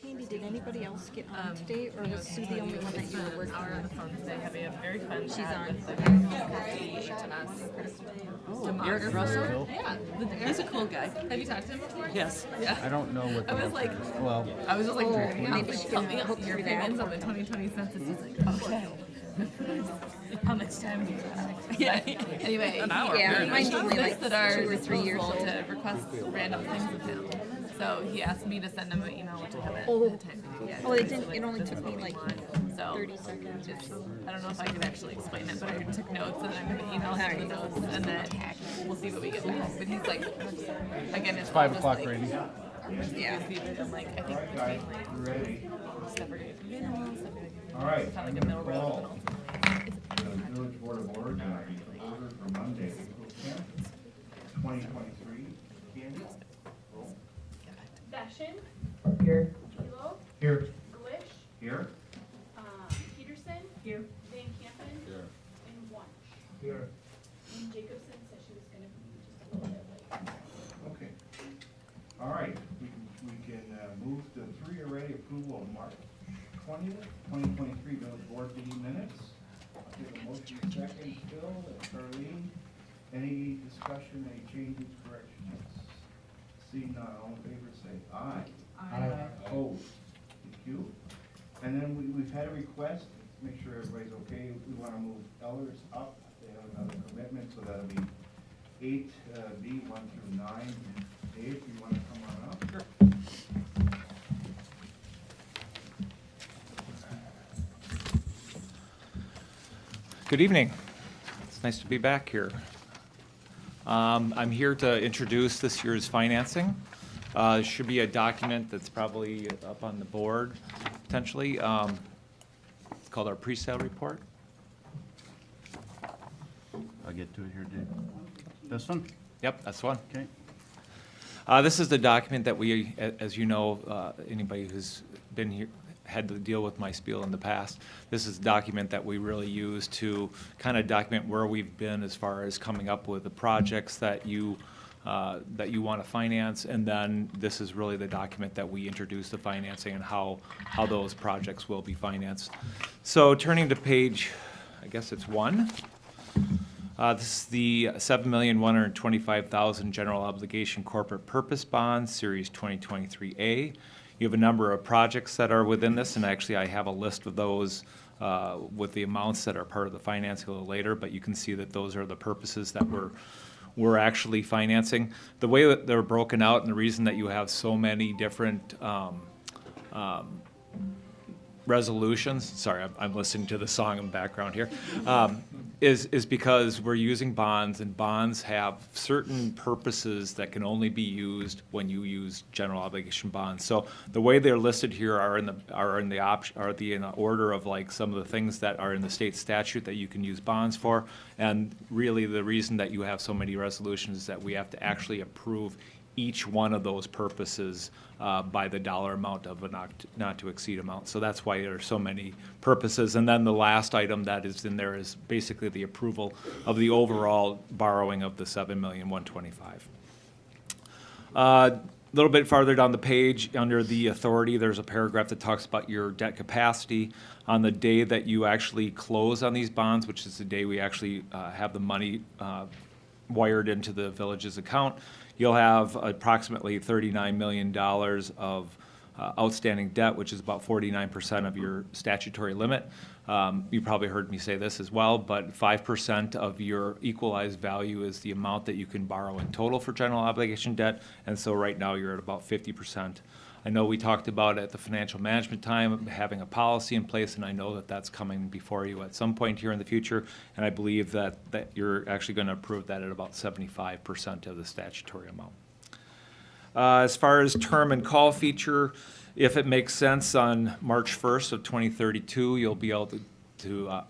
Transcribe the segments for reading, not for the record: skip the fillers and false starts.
Sandy, did anybody else get on today, or was Sue the only one that you were working hour on the phone today having a very fun She's chat on. with the Eric Russell? Yeah, he's a cool guy. Have you talked to him before? Yes. Yeah. I don't know what. I was like, well, I was just like, dragging out, maybe like, she tell can me hook your through that. opinions on the 2020 census. He's like, okay. How much time do you have? Yeah. Anyway, An hour. Yeah, Very mine's nice. only like that are 2 or 3 years old. to request random things of him. So he asked me to send him an email, which I haven't Oh. had time to do yet. Oh, it didn't. It only took me like So 30 seconds or it's, so. I don't know if I can actually explain it, but I took notes and I'm going to email him the notes and then we'll see what we get back. But he's like, again, it's 5 all just o'clock, like, Randy. yeah. I'm like, I think between like Ready? stuff we're going to do now, stuff we're going to do. All right. Kind of like a middle road. Call the Village Board of Order to order for Monday, April 10th, 2023. Candy? Roll. Bashan, Here. Kilo, Here. Glish, Here. Peterson, Here. Van Campen, and Wunsch. Here. And Jacobson said she was gonna be just a little bit late. Okay. All right, we can move to 3 already, approval of March 20th, 2023 Village Board meeting minutes. I'll take a motion second, Phil and Charlene. Any discussion, any changes, corrections? Seeing none, all in favor say aye. Aye. Opposed? Thank you. And then we've had a request, to make sure everybody's okay, we want to move Ellers up. They have another commitment, so that'll be 8B, 1 through 9. Dave, you want to come on up? Sure. Good evening. It's nice to be back here. I'm here to introduce this year's financing. There should be a document that's probably up on the board, potentially. It's called our pre-sale report. I'll get to it here, Dave. This one? Yep, that's one. Okay. This is the document that we, as you know, anybody who's been here, had to deal with my spiel in the past, this is a document that we really use to kind of document where we've been as far as coming up with the projects that you want to finance, and then this is really the document that we introduce the financing and how those projects will be financed. So turning to page, I guess it's 1. This is the $7,125,000 general obligation corporate purpose bond, series 2023A. You have a number of projects that are within this, and actually I have a list of those with the amounts that are part of the financing a little later, but you can see that those are the purposes that we're actually financing. The way that they're broken out, and the reason that you have so many different resolutions, sorry, I'm listening to the song in the background here, is because we're using bonds, and bonds have certain purposes that can only be used when you use general obligation bonds. So the way they're listed here are in the order of like some of the things that are in the state statute that you can use bonds for. And really the reason that you have so many resolutions is that we have to actually approve each one of those purposes by the dollar amount of a not to exceed amount. So that's why there are so many purposes. And then the last item that is in there is basically the approval of the overall borrowing of the $7,125,000. A little bit farther down the page, under the authority, there's a paragraph that talks about your debt capacity. On the day that you actually close on these bonds, which is the day we actually have the money wired into the village's account, you'll have approximately $39 million of outstanding debt, which is about 49% of your statutory limit. You probably heard me say this as well, but 5% of your equalized value is the amount that you can borrow in total for general obligation debt, and so right now you're at about 50%. I know we talked about at the financial management time having a policy in place, and I know that that's coming before you at some point here in the future, and I believe that you're actually going to approve that at about 75% of the statutory amount. As far as term and call feature, if it makes sense on March 1st of 2032, you'll be able to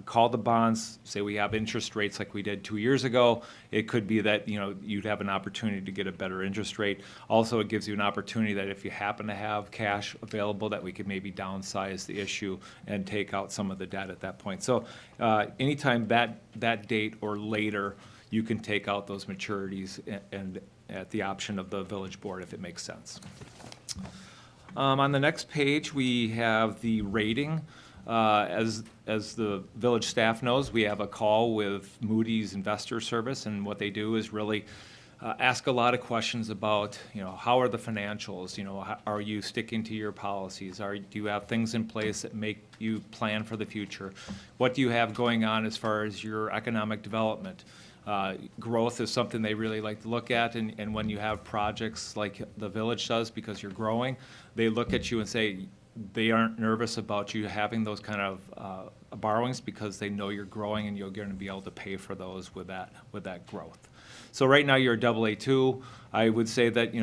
call the bonds. Say we have interest rates like we did 2 years ago, it could be that you'd have an opportunity to get a better interest rate. Also, it gives you an opportunity that if you happen to have cash available, that we could maybe downsize the issue and take out some of the debt at that point. So anytime that date or later, you can take out those maturities and at the option of the village board if it makes sense. On the next page, we have the rating. As the village staff knows, we have a call with Moody's Investor Service, and what they do is really ask a lot of questions about, how are the financials? Are you sticking to your policies? Do you have things in place that make you plan for the future? What do you have going on as far as your economic development? Growth is something they really like to look at, and when you have projects like the village does, because you're growing, they look at you and say they aren't nervous about you having those kind of borrowings, because they know you're growing and you're going to be able to pay for those with that growth. So right now you're a AA2. I would say that,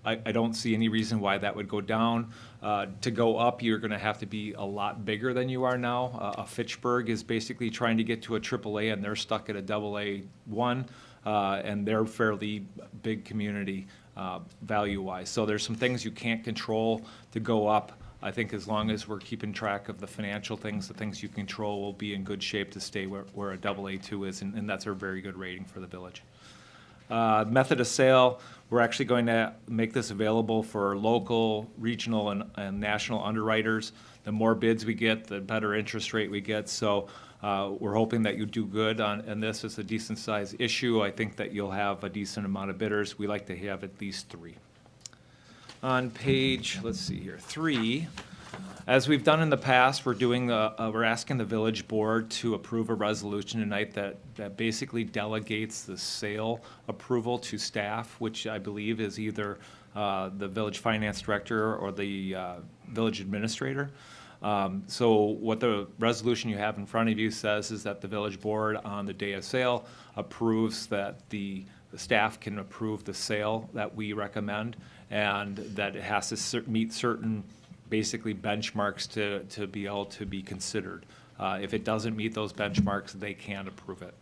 I don't see any reason why that would go down. To go up, you're going to have to be a lot bigger than you are now. A Fitchburg is basically trying to get to a AAA, and they're stuck at a AA1, and they're fairly big community value-wise. So there's some things you can't control to go up. I think as long as we're keeping track of the financial things, the things you control, will be in good shape to stay where a AA2 is, and that's a very good rating for the village. Method of sale, we're actually going to make this available for local, regional, and national underwriters. The more bids we get, the better interest rate we get. So we're hoping that you do good on this. It's a decent size issue. I think that you'll have a decent amount of bidders. We like to have at least 3. On page, let's see here, 3. As we've done in the past, we're asking the village board to approve a resolution tonight that basically delegates the sale approval to staff, which I believe is either the village finance director or the village administrator. So what the resolution you have in front of you says is that the village board on the day of sale approves that the staff can approve the sale that we recommend, and that it has to meet certain basically benchmarks to be able to be considered. If it doesn't meet those benchmarks, they can't approve it.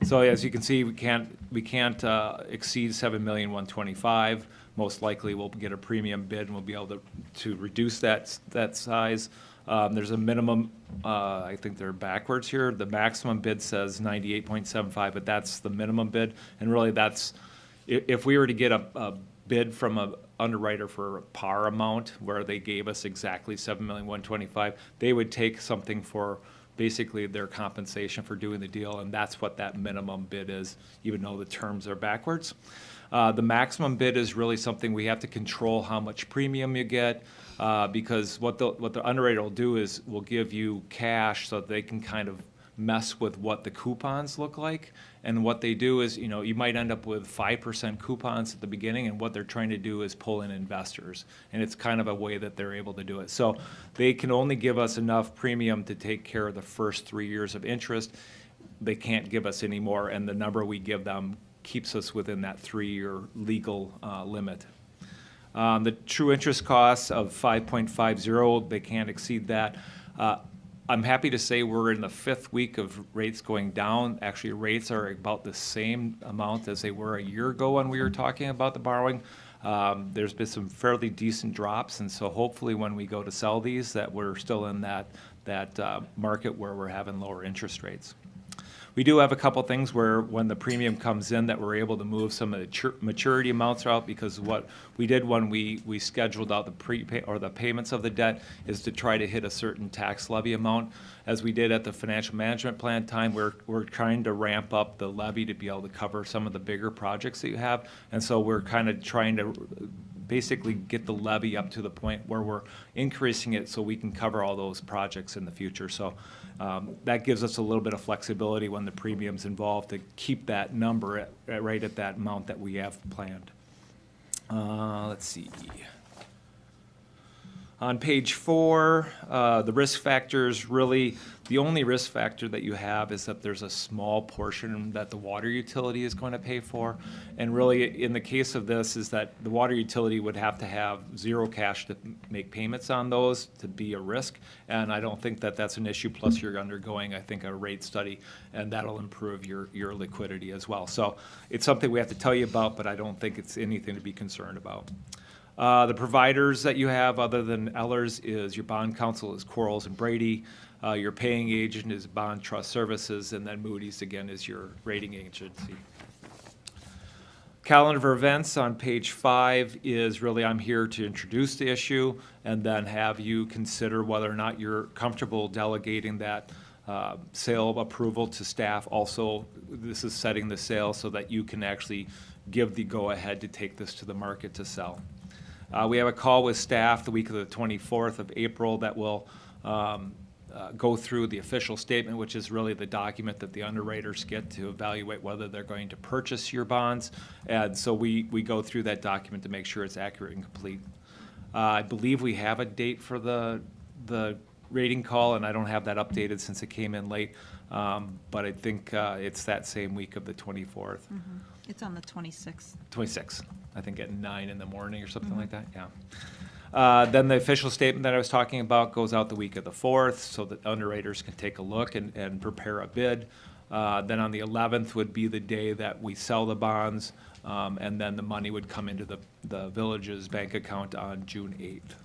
So as you can see, we can't exceed $7,125,000. Most likely we'll get a premium bid and we'll be able to reduce that size. There's a minimum, I think they're backwards here. The maximum bid says 98.75, but that's the minimum bid. And really that's, if we were to get a bid from an underwriter for a par amount where they gave us exactly $7,125,000, they would take something for basically their compensation for doing the deal, and that's what that minimum bid is, even though the terms are backwards. The maximum bid is really something we have to control how much premium you get, because what the underwriter will do is will give you cash so they can kind of mess with what the coupons look like. And what they do is, you might end up with 5% coupons at the beginning, and what they're trying to do is pull in investors. And it's kind of a way that they're able to do it. So they can only give us enough premium to take care of the first 3 years of interest. They can't give us any more, and the number we give them keeps us within that 3-year legal limit. The true interest costs of 5.50, they can't exceed that. I'm happy to say we're in the 5th week of rates going down. Actually, rates are about the same amount as they were a year ago when we were talking about the borrowing. There's been some fairly decent drops, and so hopefully when we go to sell these, that we're still in that market where we're having lower interest rates. We do have a couple things where when the premium comes in that we're able to move some of the maturity amounts out, because what we did when we scheduled out the prepay or the payments of the debt is to try to hit a certain tax levy amount. As we did at the financial management plan time, we're trying to ramp up the levy to be able to cover some of the bigger projects that you have, and so we're kind of trying to basically get the levy up to the point where we're increasing it so we can cover all those projects in the future. So that gives us a little bit of flexibility when the premium's involved to keep that number right at that amount that we have planned. Let's see. On page 4, the risk factors, really the only risk factor that you have is that there's a small portion that the water utility is going to pay for. And really, in the case of this, is that the water utility would have to have 0 cash to make payments on those to be a risk. And I don't think that that's an issue. Plus, you're undergoing, I think, a rate study, and that'll improve your liquidity as well. So it's something we have to tell you about, but I don't think it's anything to be concerned about. The providers that you have other than Ellers is your bond counsel is Quarles and Brady. Your paying agent is Bond Trust Services, and then Moody's again is your rating agency. Calendar of events on page 5 is really, I'm here to introduce the issue and then have you consider whether or not you're comfortable delegating that sale approval to staff. Also, this is setting the sale so that you can actually give the go-ahead to take this to the market to sell. We have a call with staff the week of the 24th of April that will go through the official statement, which is really the document that the underwriters get to evaluate whether they're going to purchase your bonds. And so we go through that document to make sure it's accurate and complete. I believe we have a date for the rating call, and I don't have that updated since it came in late. But I think it's that same week of the 24th. It's on the 26th. 26th, I think at 9 in the morning or something like that, yeah. Then the official statement that I was talking about goes out the week of the 4th so that underwriters can take a look and prepare a bid. Then on the 11th would be the day that we sell the bonds, and then the money would come into the village's bank account on June 8th.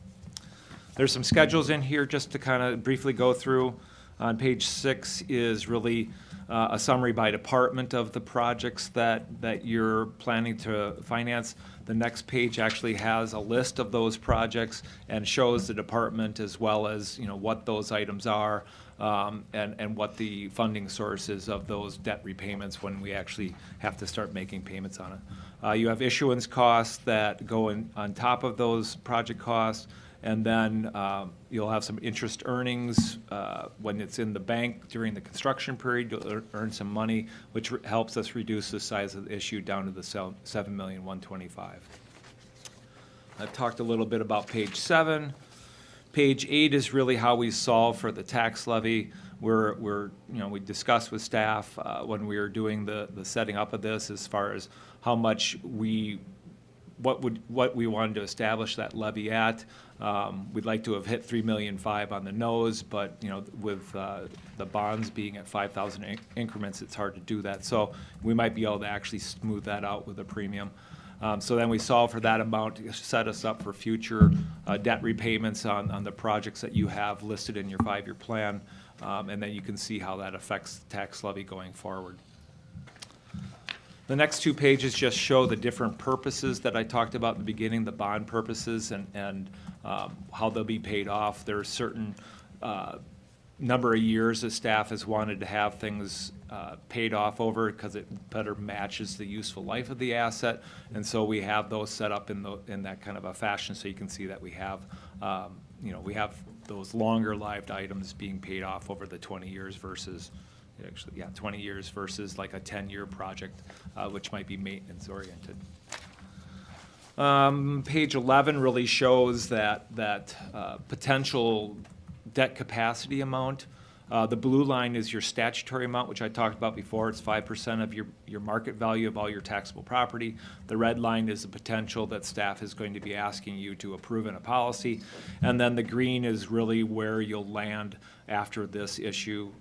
There's some schedules in here just to kind of briefly go through. On page 6 is really a summary by department of the projects that you're planning to finance. The next page actually has a list of those projects and shows the department as well as, you know, what those items are, and what the funding source is of those debt repayments when we actually have to start making payments on it. You have issuance costs that go in on top of those project costs. And then you'll have some interest earnings when it's in the bank during the construction period. You'll earn some money, which helps us reduce the size of the issue down to the $7,125,000. I've talked a little bit about page 7. Page 8 is really how we solve for the tax levy. We discussed with staff when we were doing the setting up of this as far as how much what we wanted to establish that levy at. We'd like to have hit $3.5 million on the nose, but with the bonds being at 5,000 increments, it's hard to do that. So we might be able to actually smooth that out with a premium. So then we solve for that amount to set us up for future debt repayments on the projects that you have listed in your 5-year plan, and then you can see how that affects the tax levy going forward. The next 2 pages just show the different purposes that I talked about in the beginning, the bond purposes and how they'll be paid off. There are certain number of years that staff has wanted to have things paid off over because it better matches the useful life of the asset. And so we have those set up in that kind of a fashion so you can see that we have, we have those longer lived items being paid off over the 20 years versus 20 years versus like a 10-year project, which might be maintenance oriented. Page 11 really shows that potential debt capacity amount. The blue line is your statutory amount, which I talked about before. It's 5% of your market value of all your taxable property. The red line is the potential that staff is going to be asking you to approve in a policy. And then the green is really where you'll land after this issue.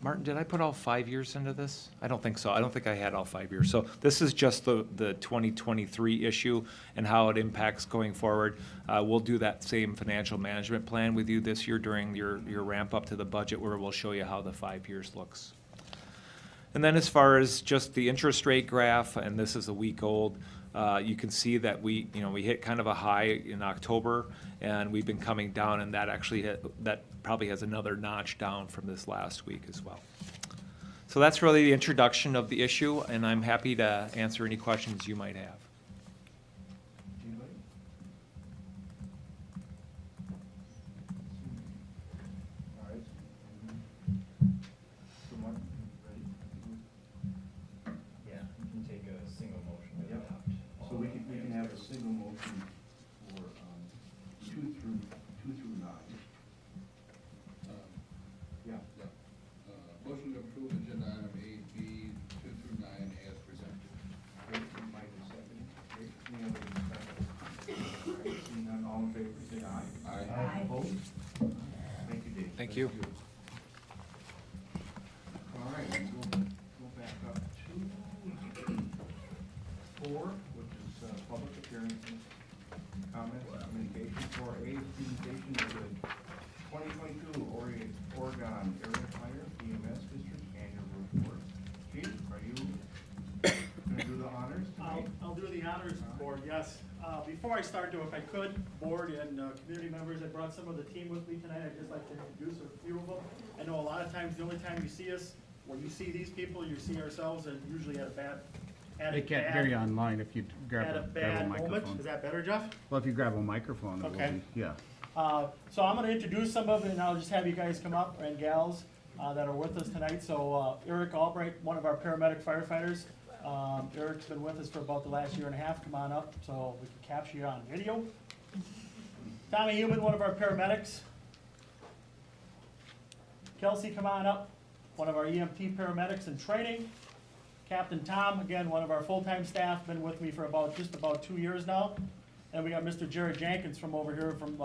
Martin, did I put all 5 years into this? I don't think so. I don't think I had all 5 years. So this is just the 2023 issue and how it impacts going forward. We'll do that same financial management plan with you this year during your ramp up to the budget where we'll show you how the 5 years looks. And then as far as just the interest rate graph, and this is a week old, you can see that we hit kind of a high in October, and we've been coming down, and that probably has another notch down from this last week as well. So that's really the introduction of the issue, and I'm happy to answer any questions you might have. Anybody? All right. So Mark, ready? Yeah, you can take a single motion to Yep. adopt. So we can have a single motion for 2 through 9. Yeah. Motion to approve agenda item 8B, 2 through 9 as presented. Great, Mike is seconding. Great. Any other discussion? All right, seeing none, all in favor, say aye. Aye. Opposed? Thank you, Dave. Thank you. All right, we'll go back up to 4, which is public appearances, comments, and communications. 4A is presentation of the 2022 Oregon Area Fire EMS District Annual Report. Chief, are you going to do the honors? Before I start though, if I could, board and community members, I brought some of the team with me tonight. I'd just like to introduce a few of them. I know a lot of times, the only time you see us, when you see these people, you see ourselves and usually at a bad, They can't hear you online if you grab at a grab a bad moment. microphone. Is that better, Jeff? Well, if you grab a microphone, it will Okay. be, yeah. So I'm gonna introduce some of it, and I'll just have you guys come up, and gals, that are with us tonight. So, Eric Albright, one of our paramedic firefighters. Eric's been with us for about the last year and a half. Come on up, so we can capture you on video. Tommy Human, one of our paramedics. Kelsey, come on up, one of our EMT paramedics in training. Captain Tom, again, one of our full-time staff, been with me for just about 2 years now. And we got Mr. Jared Jenkins from over here from,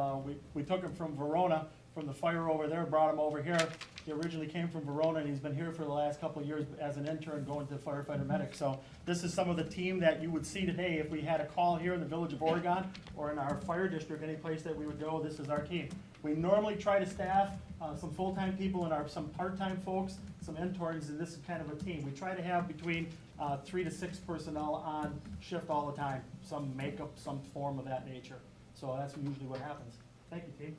we took him from Verona, from the fire over there, brought him over here. He originally came from Verona, and he's been here for the last couple of years as an intern going to firefighter medic. So this is some of the team that you would see today if we had a call here in the Village of Oregon or in our fire district, any place that we would go, this is our team. We normally try to staff some full-time people and some part-time folks, some interns, and this is kind of a team. We try to have between 3 to 6 personnel on shift all the time, some makeup, some form of that nature. So that's usually what happens. Thank you, team.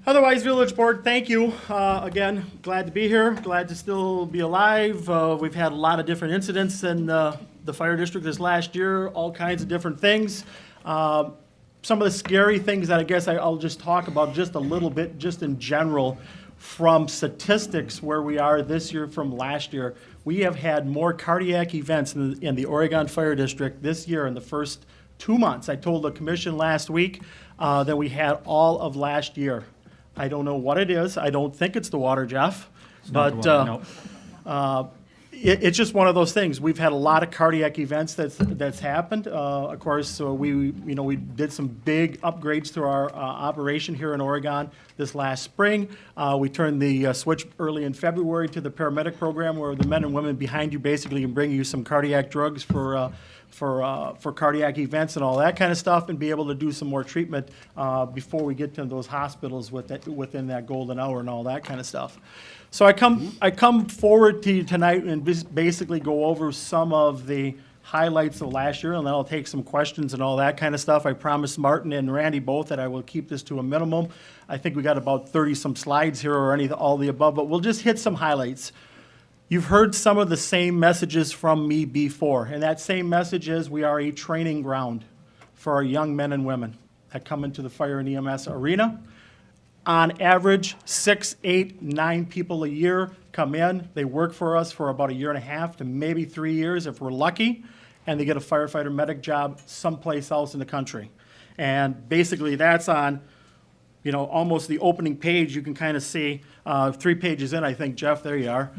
Otherwise, Village Board, thank you. Again, glad to be here, glad to still be alive. We've had a lot of different incidents in the fire district this last year, all kinds of different things. Some of the scary things that I guess I'll just talk about just a little bit, just in general, from statistics where we are this year from last year. We have had more cardiac events in the Oregon Fire District this year in the first 2 months. I told the commission last week that we had all of last year. I don't know what it is. I don't think it's the water, Jeff. not the water, no. It's just one of those things. We've had a lot of cardiac events that's happened. Of course, so we did some big upgrades to our operation here in Oregon this last spring. We turned the switch early in February to the paramedic program, where the men and women behind you basically can bring you some cardiac drugs for cardiac events and all that kind of stuff, and be able to do some more treatment before we get to those hospitals within that golden hour and all that kind of stuff. So I come forward to you tonight and basically go over some of the highlights of last year, and then I'll take some questions and all that kind of stuff. I promised Martin and Randy both that I will keep this to a minimum. I think we got about 30-some slides here, or all the above, but we'll just hit some highlights. You've heard some of the same messages from me before, and that same message is we are a training ground for our young men and women that come into the fire and EMS arena. On average, 6, 8, 9 people a year come in. They work for us for about 1.5 years to maybe 3 years if we're lucky, and they get a firefighter medic job someplace else in the country. And basically that's on, almost the opening page. You can kind of see 3 pages in, I think, Jeff, there you are.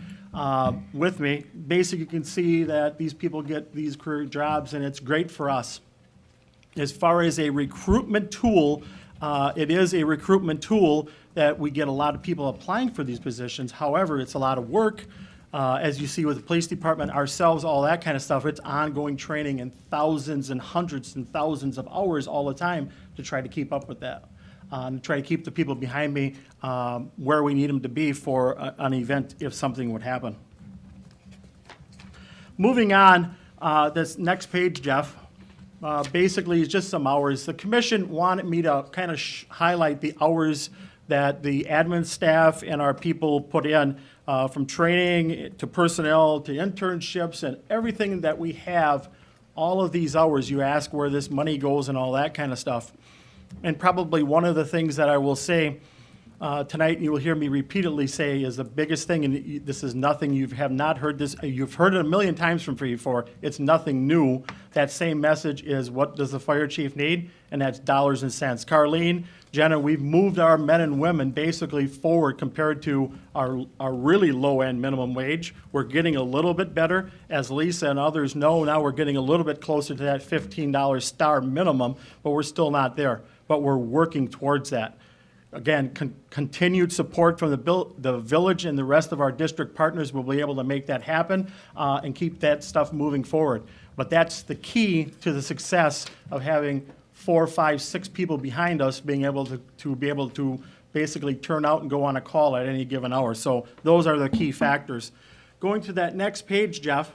With me. Basically, you can see that these people get these career jobs, and it's great for us. As far as a recruitment tool, it is a recruitment tool that we get a lot of people applying for these positions. However, it's a lot of work. As you see with the police department, ourselves, all that kind of stuff, it's ongoing training and thousands and hundreds and thousands of hours all the time to try to keep up with that. And try to keep the people behind me where we need them to be for an event if something would happen. Moving on, this next page, Jeff, basically is just some hours. The commission wanted me to kind of highlight the hours that the admin staff and our people put in, from training to personnel to internships and everything that we have. All of these hours, you ask where this money goes and all that kind of stuff. And probably one of the things that I will say tonight, and you will hear me repeatedly say, is the biggest thing, and this is nothing, you have not heard this, you've heard it 1,000,000 times from me before, it's nothing new. That same message is, what does the fire chief need? And that's dollars and cents. Carlene, Jenna, we've moved our men and women basically forward compared to our really low-end minimum wage. We're getting a little bit better. As Lisa and others know, now we're getting a little bit closer to that $15 star minimum, but we're still not there. But we're working towards that. Again, continued support from the village and the rest of our district partners will be able to make that happen and keep that stuff moving forward. But that's the key to the success of having 4, 5, 6 people behind us being able to basically turn out and go on a call at any given hour. So those are the key factors. Going to that next page, Jeff,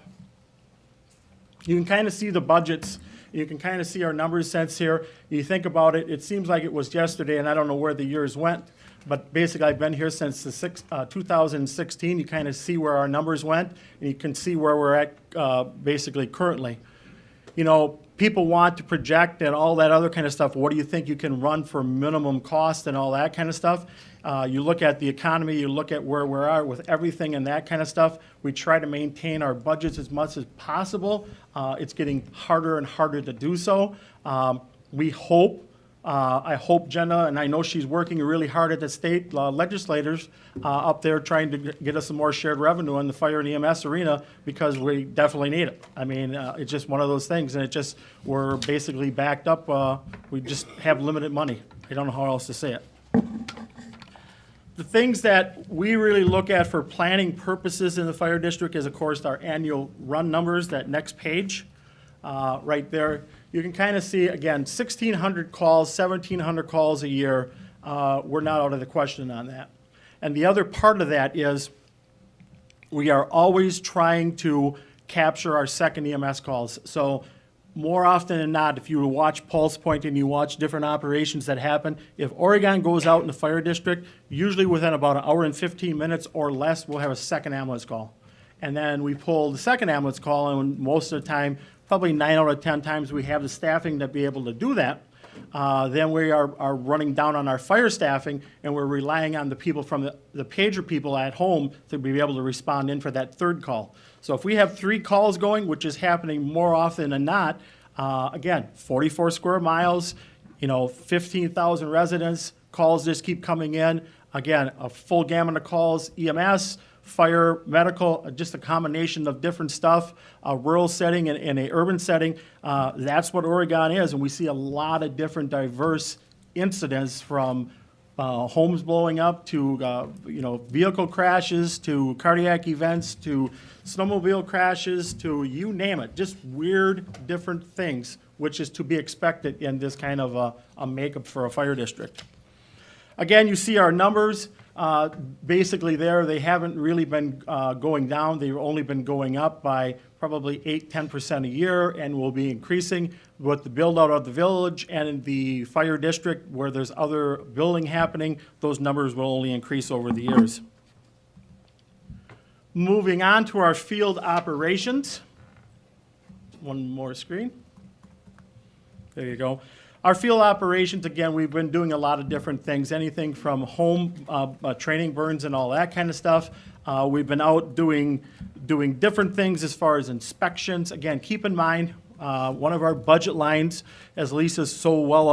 you can kind of see the budgets. You can kind of see our numbers since here. You think about it, it seems like it was yesterday, and I don't know where the years went, but basically I've been here since the 2016. You kind of see where our numbers went, and you can see where we're at basically currently. You know, people want to project and all that other kind of stuff. What do you think you can run for minimum cost and all that kind of stuff? You look at the economy, you look at where we are with everything and that kind of stuff. We try to maintain our budgets as much as possible. It's getting harder and harder to do so. We hope, I hope Jenna, and I know she's working really hard at the state legislators up there trying to get us some more shared revenue in the fire and EMS arena, because we definitely need it. I mean, it's just one of those things, and it just, we're basically backed up. We just have limited money. I don't know how else to say it. The things that we really look at for planning purposes in the fire district is, of course, our annual run numbers, that next page right there. You can kind of see, again, 1,600 calls, 1,700 calls a year. We're not out of the question on that. And the other part of that is we are always trying to capture our second EMS calls. So more often than not, if you watch Pulse Point and you watch different operations that happen, if Oregon goes out in the fire district, usually within about an hour and 15 minutes or less, we'll have a second ambulance call. And then we pull the second ambulance call, and most of the time, probably 9 out of 10 times, we have the staffing to be able to do that. Then we are running down on our fire staffing, and we're relying on the people from the pager people at home to be able to respond in for that third call. So if we have 3 calls going, which is happening more often than not, again, 44 square miles, 15,000 residents, calls just keep coming in. Again, a full gamut of calls, EMS, fire, medical, just a combination of different stuff, a rural setting and a urban setting. That's what Oregon is, and we see a lot of different diverse incidents, from homes blowing up to vehicle crashes to cardiac events to snowmobile crashes to you name it, just weird different things, which is to be expected in this kind of a makeup for a fire district. Again, you see our numbers. Basically there, they haven't really been going down. They've only been going up by probably 8-10% a year, and will be increasing with the build out of the village and in the fire district where there's other building happening. Those numbers will only increase over the years. Moving on to our field operations. One more screen. There you go. Our field operations, again, we've been doing a lot of different things, anything from home training burns and all that kind of stuff. We've been out doing different things as far as inspections. Again, keep in mind, one of our budget lines, as Lisa's so well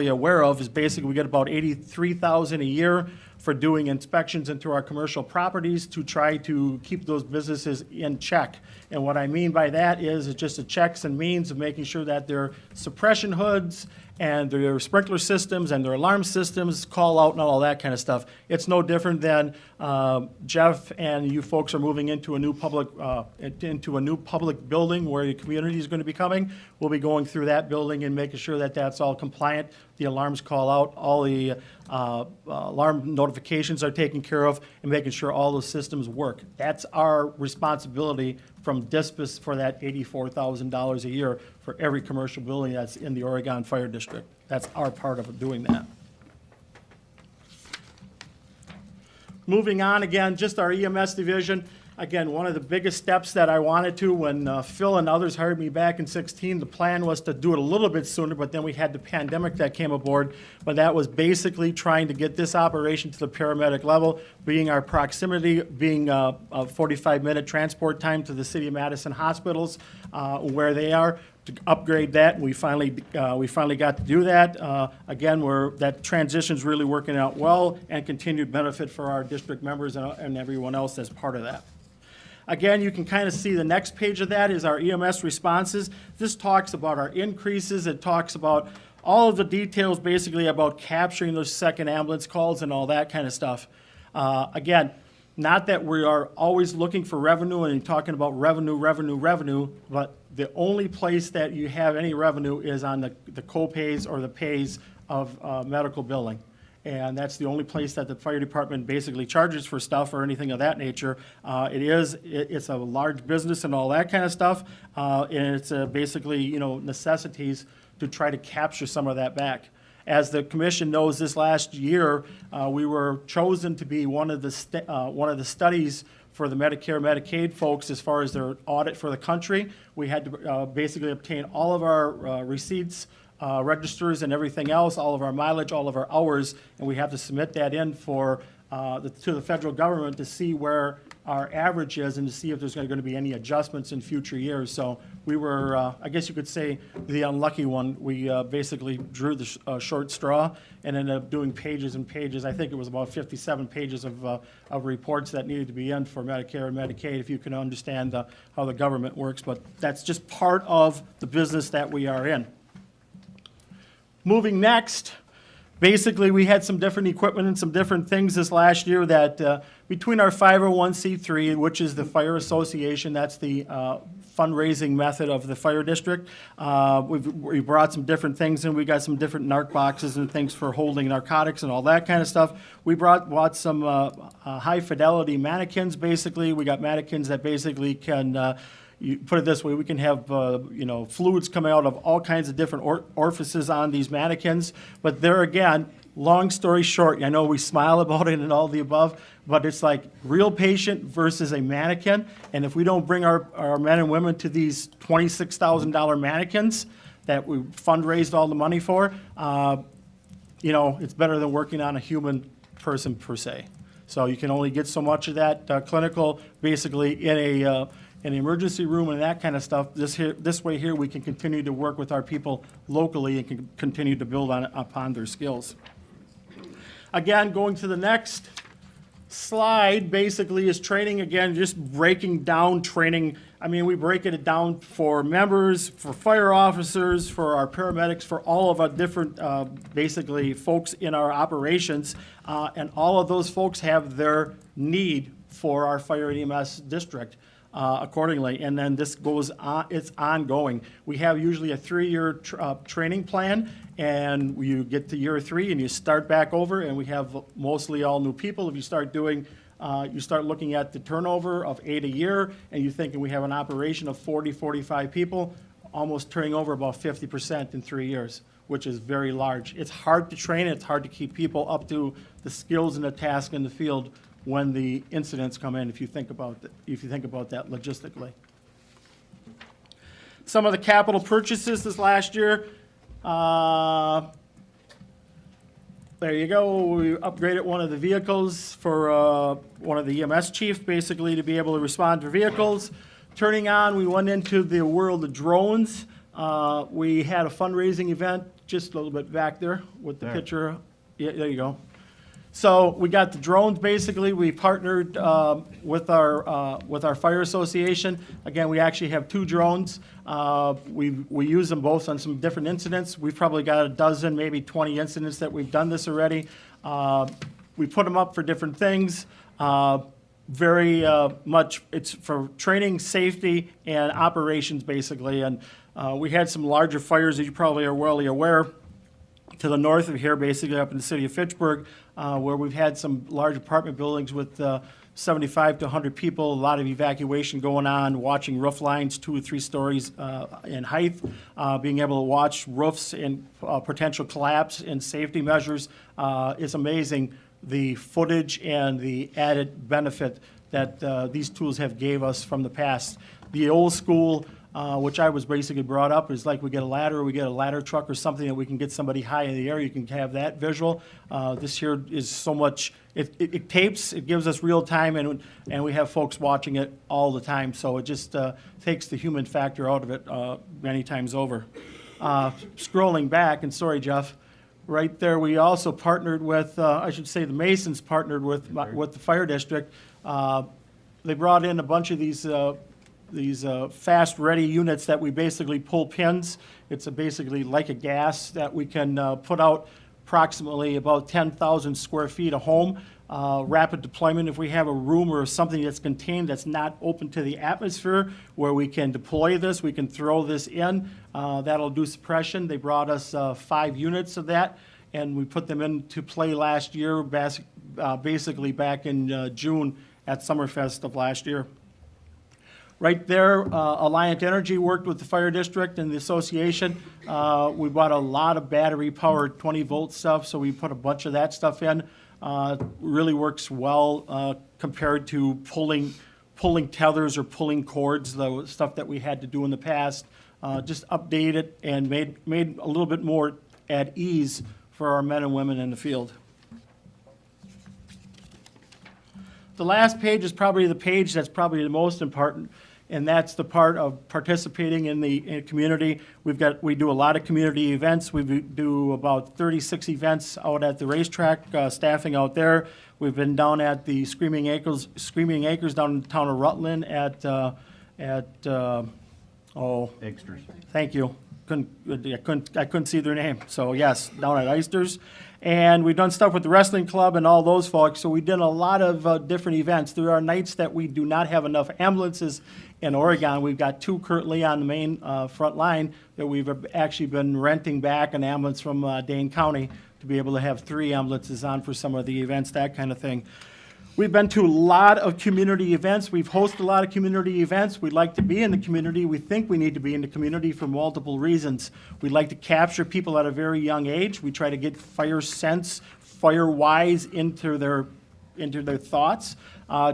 aware of, is basically we get about $83,000 a year for doing inspections into our commercial properties to try to keep those businesses in check. And what I mean by that is it's just a checks and means of making sure that their suppression hoods and their sprinkler systems and their alarm systems call out and all that kind of stuff. It's no different than Jeff and you folks are moving into a new public building where the community is going to be coming. We'll be going through that building and making sure that that's all compliant. The alarms call out, all the alarm notifications are taken care of, and making sure all the systems work. That's our responsibility from DISPUS for that $84,000 a year for every commercial building that's in the Oregon Fire District. That's our part of doing that. Moving on, again, just our EMS division. Again, one of the biggest steps that I wanted to when Phil and others hired me back in 2016, the plan was to do it a little bit sooner, but then we had the pandemic that came aboard. But that was basically trying to get this operation to the paramedic level, being our proximity, being a 45-minute transport time to the City of Madison hospitals where they are, to upgrade that. We finally got to do that. Again, that transition's really working out well, and continued benefit for our district members and everyone else as part of that. Again, you can kind of see the next page of that is our EMS responses. This talks about our increases. It talks about all of the details basically about capturing those second ambulance calls and all that kind of stuff. Again, not that we are always looking for revenue and talking about revenue, but the only place that you have any revenue is on the co-pays or the pays of medical billing. and that's the only place that the fire department basically charges for stuff or anything of that nature. It's a large business and all that kind of stuff, and it's basically, you know, necessities to try to capture some of that back. As the commission knows, this last year, we were chosen to be one of the studies for the Medicare, Medicaid folks as far as their audit for the country. We had to basically obtain all of our receipts, registers and everything else, all of our mileage, all of our hours, and we have to submit that in for to the federal government to see where our average is and to see if there's going to be any adjustments in future years. So we were, I guess you could say, the unlucky one. We basically drew the short straw and ended up doing pages and pages. I think it was about 57 pages of reports that needed to be in for Medicare and Medicaid, if you can understand how the government works. But that's just part of the business that we are in. Moving next, basically, we had some different equipment and some different things this last year that between our 501c3, which is the Fire Association, that's the fundraising method of the fire district. We brought some different things in. We got some different narc boxes and things for holding narcotics and all that kind of stuff. We bought some high fidelity mannequins, basically. We got mannequins that basically can, you put it this way, we can have you know, fluids coming out of all kinds of different orifices on these mannequins. But there again, long story short, I know we smile about it and all the above, but it's like real patient versus a mannequin. And if we don't bring our men and women to these $26,000 mannequins that we fundraised all the money for, you know, it's better than working on a human person per se. So you can only get so much of that clinical, basically in an emergency room and that kind of stuff. This way here, we can continue to work with our people locally and can continue to build upon their skills. Again, going to the next slide, basically is training. Again, just breaking down training. I mean, we break it down for members, for fire officers, for our paramedics, for all of our different, basically, folks in our operations. And all of those folks have their need for our fire and EMS district. Accordingly, and then this goes on, it's ongoing. We have usually a 3-year training plan, and you get to year 3 and you start back over, and we have mostly all new people. If you start doing, you start looking at the turnover of 8 a year, and you're thinking we have an operation of 40, 45 people, almost turning over about 50% in 3 years, which is very large. It's hard to train, it's hard to keep people up to the skills and the task in the field when the incidents come in, if you think about that logistically. Some of the capital purchases this last year. There you go. We upgraded one of the vehicles for one of the EMS chiefs, basically to be able to respond to vehicles. Turning on, we went into the world of drones. We had a fundraising event just a little bit back there with the picture. Yeah, there you go. So we got the drones, basically. We partnered with our fire association. Again, we actually have 2 drones. We use them both on some different incidents. We've probably got a dozen, maybe 20 incidents that we've done this already. We put them up for different things. Very much, it's for training, safety, and operations, basically. And we had some larger fires, as you probably are well aware, to the north of here, basically up in the city of Fitchburg, where we've had some large apartment buildings with 75 to 100 people, a lot of evacuation going on, watching roof lines 2 or 3 stories in height, being able to watch roofs and potential collapse and safety measures. It's amazing the footage and the added benefit that these tools have gave us from the past. The old school, which I was basically brought up, is like we get a ladder truck or something that we can get somebody high in the air. You can have that visual. This here is so much, it tapes, it gives us real time, and we have folks watching it all the time. So it just takes the human factor out of it many times over. Scrolling back, and sorry, Jeff, right there, we also partnered with, I should say the Masons partnered with the fire district. They brought in a bunch of these fast ready units that we basically pull pins. It's basically like a gas that we can put out approximately about 10,000 square feet a home. Rapid deployment, if we have a room or something that's contained that's not open to the atmosphere where we can deploy this, we can throw this in. That'll do suppression. They brought us 5 units of that. and we put them into play last year, basically back in June at Summerfest of last year. Right there, Alliant Energy worked with the fire district and the association. We bought a lot of battery-powered 20-volt stuff, so we put a bunch of that stuff in. Really works well compared to pulling tethers or pulling cords, the stuff that we had to do in the past. Just update it and made a little bit more at ease for our men and women in the field. The last page is probably the page that's probably the most important, and that's the part of participating in the community. We do a lot of community events. We do about 36 events out at the racetrack, staffing out there. We've been down at the Screaming Acres down in the town of Rutland at Extras. Thank you. I couldn't see their name. So yes, down at Eisters. And we've done stuff with the wrestling club and all those folks. So we did a lot of different events. There are nights that we do not have enough ambulances in Oregon. We've got 2 currently on the main front line that we've actually been renting back an ambulance from Dane County to be able to have 3 ambulances on for some of the events, that kind of thing. We've been to a lot of community events. We've hosted a lot of community events. We'd like to be in the community. We think we need to be in the community for multiple reasons. We'd like to capture people at a very young age. We try to get fire sense, fire-wise into their thoughts,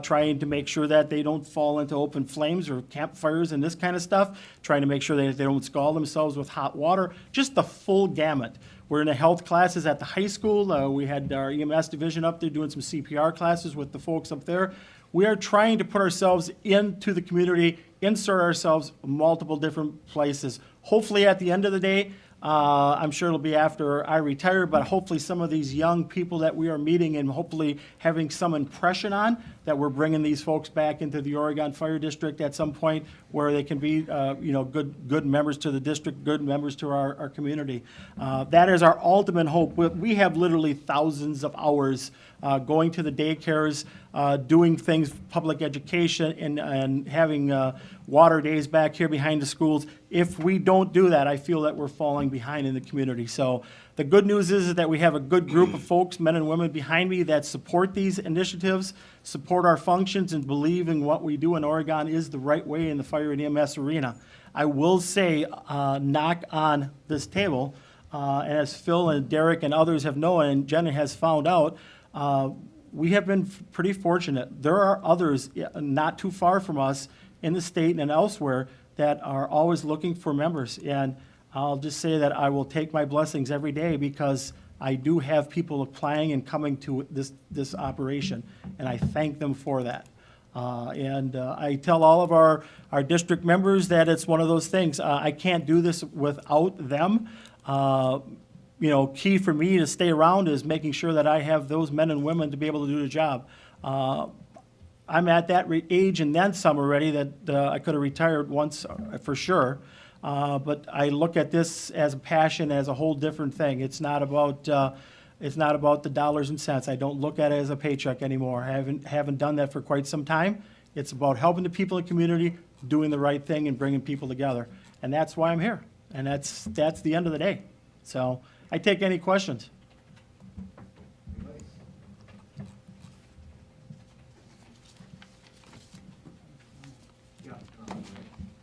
trying to make sure that they don't fall into open flames or campfires and this kind of stuff, trying to make sure that they don't scald themselves with hot water, just the full gamut. We're in the health classes at the high school. We had our EMS division up there doing some CPR classes with the folks up there. We are trying to put ourselves into the community, insert ourselves in multiple different places. Hopefully at the end of the day, I'm sure it'll be after I retire, but hopefully some of these young people that we are meeting and hopefully having some impression on, that we're bringing these folks back into the Oregon Fire District at some point where they can be, good members to the district, good members to our community. That is our ultimate hope. We have literally thousands of hours going to the daycares, doing things, public education, and having water days back here behind the schools. If we don't do that, I feel that we're falling behind in the community. So the good news is that we have a good group of folks, men and women behind me, that support these initiatives, support our functions, and believe in what we do in Oregon is the right way in the fire and EMS arena. I will say, knock on this table, and as Phil and Derek and others have known, and Jenna has found out, we have been pretty fortunate. There are others not too far from us in the state and elsewhere that are always looking for members. And I'll just say that I will take my blessings every day because I do have people applying and coming to this operation, and I thank them for that. I tell all of our district members that it's one of those things. I can't do this without them. Key for me to stay around is making sure that I have those men and women to be able to do the job. I'm at that age and then some already that I could have retired once for sure. But I look at this as a passion, as a whole different thing. It's not about the dollars and cents. I don't look at it as a paycheck anymore. I haven't done that for quite some time. It's about helping the people in the community, doing the right thing, and bringing people together. And that's why I'm here. And that's the end of the day. So I take any questions.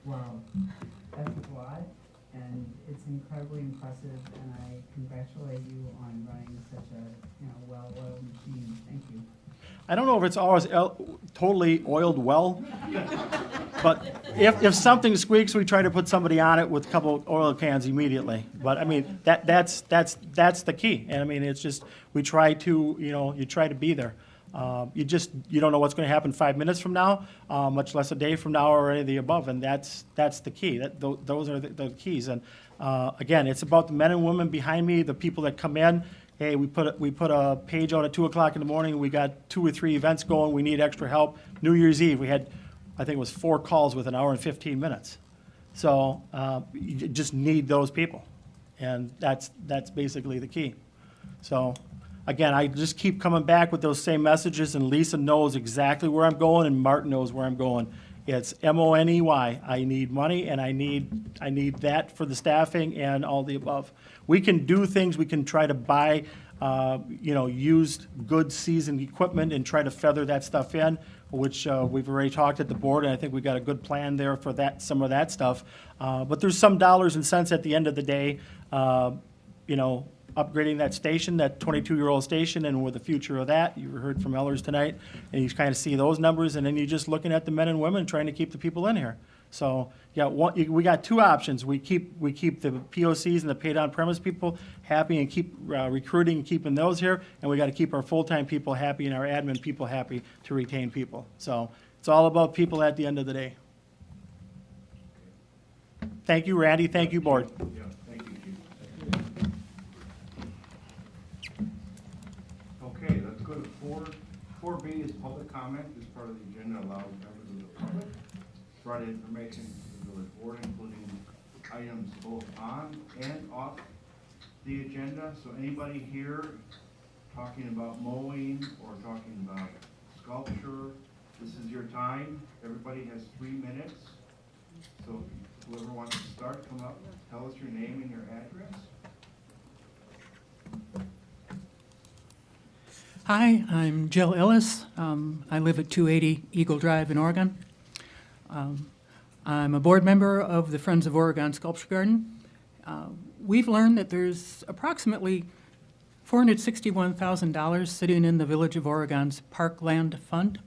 Wow, that's a lot, and it's incredibly impressive, and I congratulate you on running such a well-oiled machine. Thank you. I don't know if it's always totally oiled well, but if something squeaks, we try to put somebody on it with a couple oil cans immediately. But I mean, that's the key. And I mean, it's just, we try to, you try to be there. You don't know what's going to happen 5 minutes from now, much less a day from now, or any of the above, and that's the key. Those are the keys. And again, it's about the men and women behind me, the people that come in. Hey, we put a page out at 2 o'clock in the morning. We got 2 or 3 events going. We need extra help. New Year's Eve, we had, I think it was 4 calls with an hour and 15 minutes. So you just need those people, and that's basically the key. So. Again, I just keep coming back with those same messages, and Lisa knows exactly where I'm going, and Martin knows where I'm going. It's MONEY. I need money, and I need that for the staffing and all the above. We can do things, we can try to buy, used, good seasoned equipment and try to feather that stuff in, which we've already talked at the board, and I think we got a good plan there for that, some of that stuff. But there's some dollars and cents at the end of the day, upgrading that station, that 22-year-old station, and with the future of that, you heard from Ellers tonight, and you kind of see those numbers, and then you're just looking at the men and women trying to keep the people in here. So, yeah, we got two options. We keep the POCs and the paid on-premise people happy and keep recruiting and keeping those here, and we got to keep our full-time people happy and our admin people happy to retain people. So it's all about people at the end of the day. Thank you, Randy. Thank you, board. Yeah, thank you, Chief. Okay, let's go to 4B is public comment. This part of the agenda allows members of the public to provide information to the village board, including items both on and off the agenda. So anybody here talking about mowing or talking about sculpture, this is your time. Everybody has 3 minutes. So whoever wants to start, come up, tell us your name and your address. Hi, I'm Jill Ellis. I live at 280 Eagle Drive in Oregon. I'm a board member of the Friends of Oregon Sculpture Garden. We've learned that there's approximately $461,000 sitting in the Village of Oregon's Parkland Fund.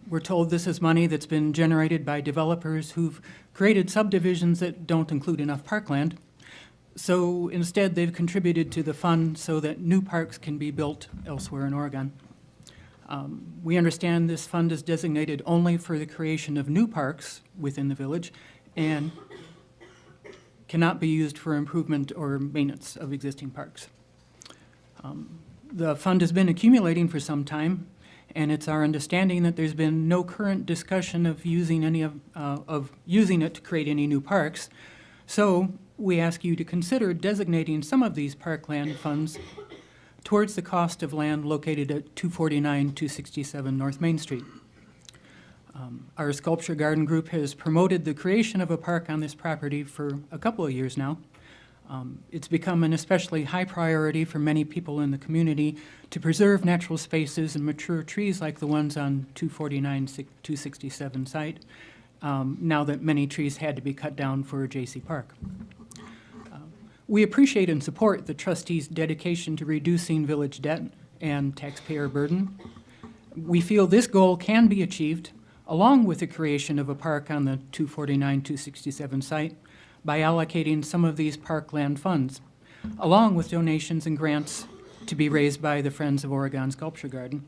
We're told this is money that's been generated by developers who've created subdivisions that don't include enough parkland. So instead, they've contributed to the fund so that new parks can be built elsewhere in Oregon. We understand this fund is designated only for the creation of new parks within the village and cannot be used for improvement or maintenance of existing parks. The fund has been accumulating for some time, and it's our understanding that there's been no current discussion of using using it to create any new parks. So we ask you to consider designating some of these parkland funds towards the cost of land located at 249-267 North Main Street. Our Sculpture Garden Group has promoted the creation of a park on this property for a couple of years now. It's become an especially high priority for many people in the community to preserve natural spaces and mature trees like the ones on 249-267 site, now that many trees had to be cut down for J.C. Park. We appreciate and support the trustees' dedication to reducing village debt and taxpayer burden. We feel this goal can be achieved along with the creation of a park on the 249-267 site by allocating some of these parkland funds, along with donations and grants to be raised by the Friends of Oregon Sculpture Garden.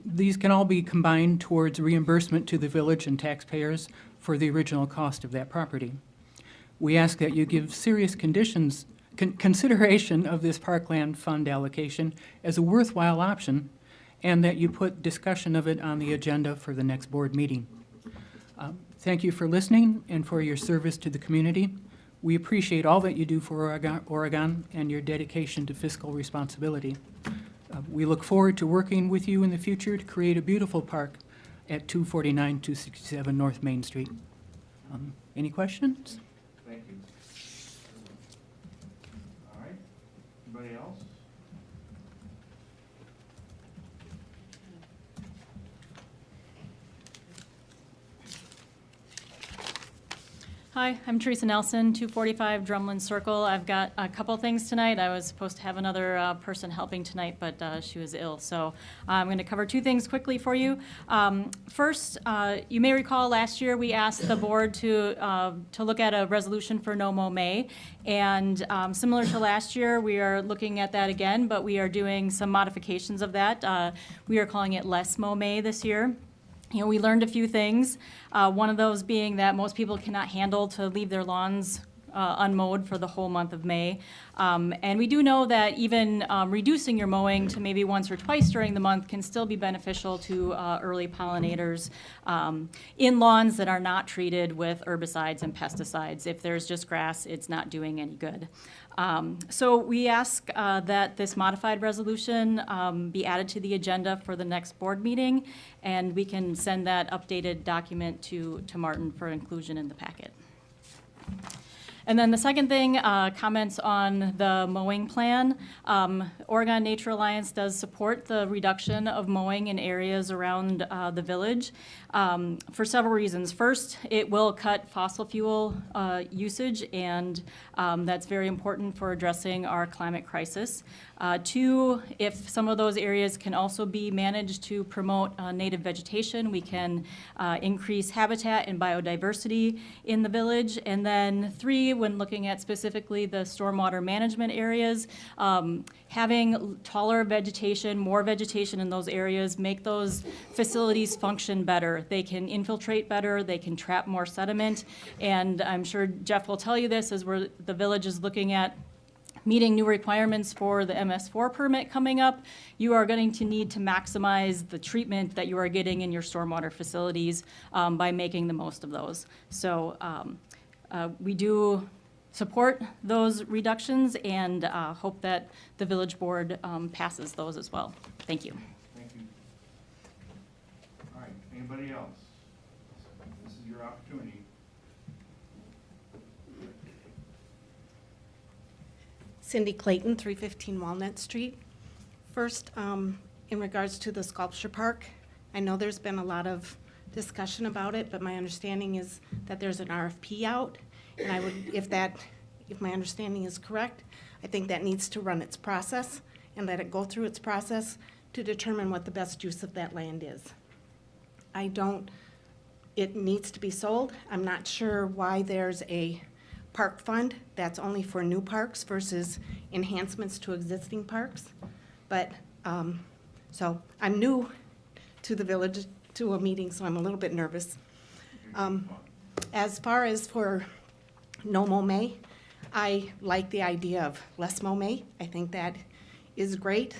These can all be combined towards reimbursement to the village and taxpayers for the original cost of that property. We ask that you give serious consideration of this parkland fund allocation as a worthwhile option, and that you put discussion of it on the agenda for the next board meeting. Thank you for listening and for your service to the community. We appreciate all that you do for Oregon and your dedication to fiscal responsibility. We look forward to working with you in the future to create a beautiful park at 249-267 North Main Street. Any questions? Thank you. All right. Anybody else? Hi, I'm Teresa Nelson, 245 Drumlin Circle. I've got a couple things tonight. I was supposed to have another person helping tonight, but she was ill. So I'm going to cover two things quickly for you. First, you may recall last year we asked the board to look at a resolution for No Mow May. And similar to last year, we are looking at that again, but we are doing some modifications of that. We are calling it Less Mow May this year. You know, we learned a few things. One of those being that most people cannot handle to leave their lawns unmowed for the whole month of May. And we do know that even reducing your mowing to maybe once or twice during the month can still be beneficial to early pollinators in lawns that are not treated with herbicides and pesticides. If there's just grass, it's not doing any good. So we ask that this modified resolution be added to the agenda for the next board meeting, and we can send that updated document to Martin for inclusion in the packet. And then the second thing, comments on the mowing plan. Oregon Nature Alliance does support the reduction of mowing in areas around the village for several reasons. First, it will cut fossil fuel usage, and that's very important for addressing our climate crisis. Two, if some of those areas can also be managed to promote native vegetation, we can increase habitat and biodiversity in the village. And then three, when looking at specifically the stormwater management areas, having taller vegetation, more vegetation in those areas, make those facilities function better. They can infiltrate better, they can trap more sediment, and I'm sure Jeff will tell you this as the village is looking at meeting new requirements for the MS4 permit coming up. You are going to need to maximize the treatment that you are getting in your stormwater facilities by making the most of those. So we do support those reductions and hope that the village board passes those as well. Thank you. Thank you. All right, anybody else? This is your opportunity. Cindy Clayton, 315 Walnut Street. First, in regards to the sculpture park, I know there's been a lot of discussion about it, but my understanding is that there's an RFP out, and I would, if my understanding is correct, I think that needs to run its process and let it go through its process to determine what the best use of that land is. It needs to be sold. I'm not sure why there's a park fund that's only for new parks versus enhancements to existing parks. But, so I'm new to the village, to a meeting, so I'm a little bit nervous. As far as for no mow May, I like the idea of less mow May. I think that is great.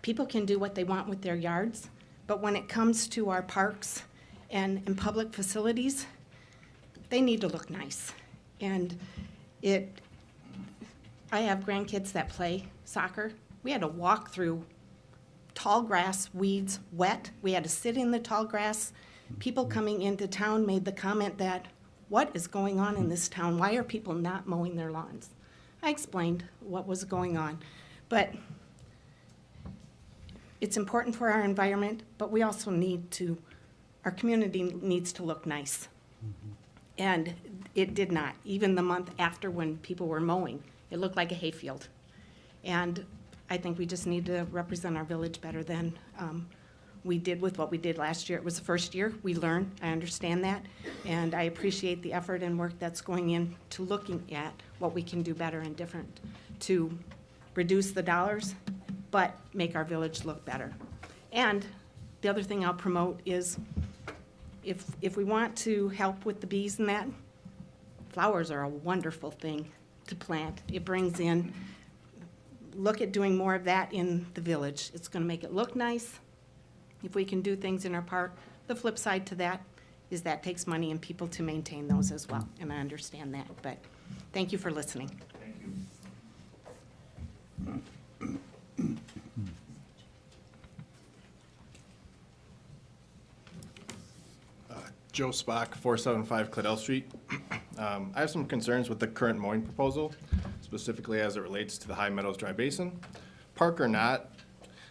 People can do what they want with their yards, but when it comes to our parks and public facilities, they need to look nice. And I have grandkids that play soccer. We had to walk through tall grass, weeds, wet. We had to sit in the tall grass. People coming into town made the comment that, what is going on in this town? Why are people not mowing their lawns? I explained what was going on. But it's important for our environment, but we also our community needs to look nice. And it did not. Even the month after when people were mowing, it looked like a hayfield. And I think we just need to represent our village better than we did with what we did last year. It was the first year. We learned. I understand that. And I appreciate the effort and work that's going into looking at what we can do better and different to reduce the dollars, but make our village look better. And the other thing I'll promote is if we want to help with the bees and that, flowers are a wonderful thing to plant. It brings in, look at doing more of that in the village. It's going to make it look nice. If we can do things in our park, the flip side to that is that takes money and people to maintain those as well, and I understand that. But thank you for listening. Thank you. Joe Spock, 475 Claydell Street. I have some concerns with the current mowing proposal, specifically as it relates to the High Meadows Dry Basin. Park or not,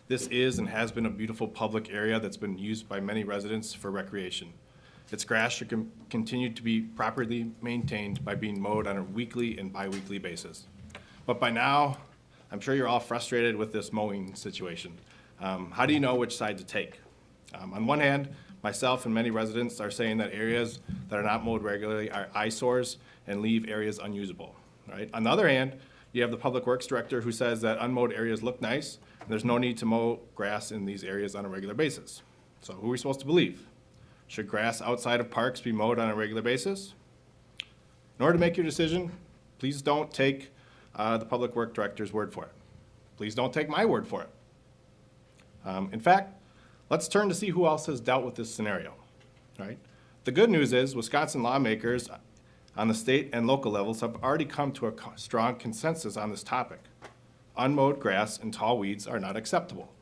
this is and has been a beautiful public area that's been used by many residents for recreation. Its grass should continue to be properly maintained by being mowed on a weekly and bi-weekly basis. But by now, I'm sure you're all frustrated with this mowing situation. How do you know which side to take? On one hand, myself and many residents are saying that areas that are not mowed regularly are eyesores and leave areas unusable, right? On the other hand, you have the Public Works Director who says that unmowed areas look nice, and there's no need to mow grass in these areas on a regular basis. So who are we supposed to believe? Should grass outside of parks be mowed on a regular basis? In order to make your decision, please don't take the Public Work Director's word for it. Please don't take my word for it. In fact, let's turn to see who else has dealt with this scenario, right? The good news is Wisconsin lawmakers on the state and local levels have already come to a strong consensus on this topic. Unmowed grass and tall weeds are not acceptable.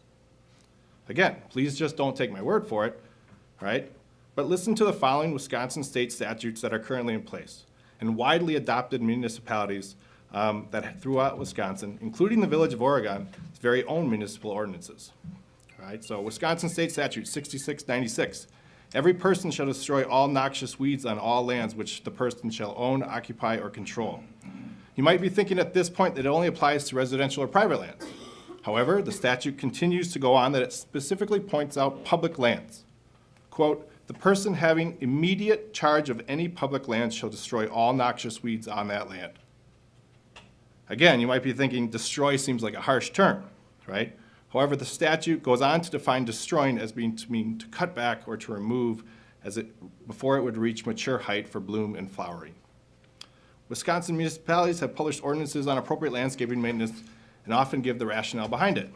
Again, please just don't take my word for it, right? But listen to the following Wisconsin state statutes that are currently in place and widely adopted municipalities that throughout Wisconsin, including the Village of Oregon's very own municipal ordinances. All right, so Wisconsin State Statute 6696. Every person shall destroy all noxious weeds on all lands which the person shall own, occupy, or control. You might be thinking at this point that it only applies to residential or private lands. However, the statute continues to go on that it specifically points out public lands. Quote, the person having immediate charge of any public land shall destroy all noxious weeds on that land. Again, you might be thinking destroy seems like a harsh term, right? However, the statute goes on to define destroying as being to cut back or to remove before it would reach mature height for bloom and flowering. Wisconsin municipalities have published ordinances on appropriate landscaping maintenance and often give the rationale behind it.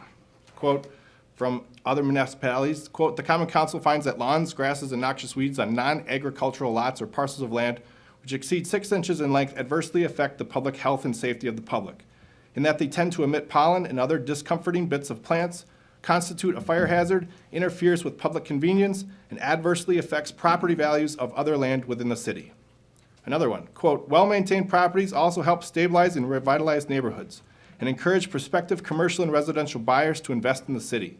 Quote, from other municipalities, quote, the Common Council finds that lawns, grasses, and noxious weeds on non-agricultural lots or parcels of land which exceed 6 inches in length adversely affect the public health and safety of the public, in that they tend to emit pollen and other discomforting bits of plants, constitute a fire hazard, interferes with public convenience, and adversely affects property values of other land within the city. Another one, quote, well-maintained properties also help stabilize and revitalize neighborhoods and encourage prospective commercial and residential buyers to invest in the city.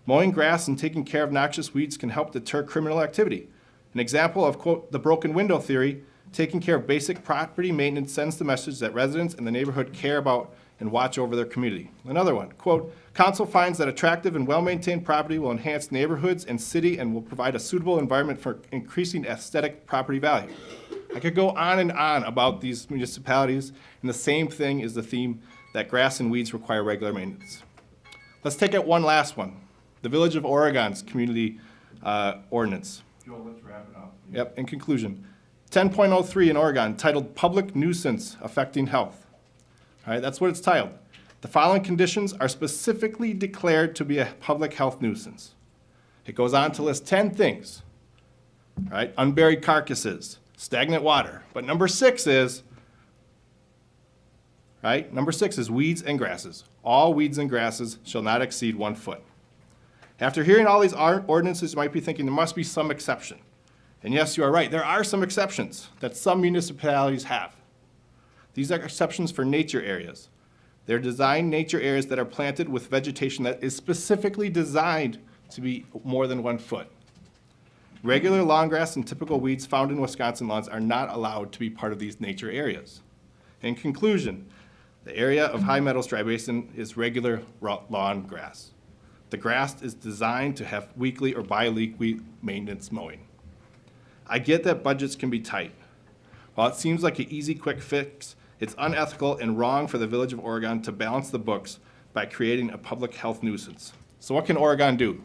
Mowing grass and taking care of noxious weeds can help deter criminal activity. An example of, quote, the broken window theory, taking care of basic property maintenance sends the message that residents in the neighborhood care about and watch over their community. Another one, quote, council finds that attractive and well-maintained property will enhance neighborhoods and city and will provide a suitable environment for increasing aesthetic property value. I could go on and on about these municipalities, and the same thing is the theme that grass and weeds require regular maintenance. Let's take it one last one, the Village of Oregon's community ordinance. Joel, let's wrap it up. Yep, in conclusion, 10.03 in Oregon, titled Public Nuisance Affecting Health. All right, that's what it's titled. The following conditions are specifically declared to be a public health nuisance. It goes on to list 10 things. All right, unburied carcasses, stagnant water. But number 6 is, right, number 6 is weeds and grasses. All weeds and grasses shall not exceed 1 foot. After hearing all these ordinances, you might be thinking there must be some exception. And yes, you are right. There are some exceptions that some municipalities have. These are exceptions for nature areas. They're designed nature areas that are planted with vegetation that is specifically designed to be more than 1 foot. Regular lawn grass and typical weeds found in Wisconsin lawns are not allowed to be part of these nature areas. In conclusion, the area of High Meadows Dry Basin is regular lawn grass. The grass is designed to have weekly or bi-weekly maintenance mowing. I get that budgets can be tight. While it seems like an easy, quick fix, it's unethical and wrong for the Village of Oregon to balance the books by creating a public health nuisance. So what can Oregon do?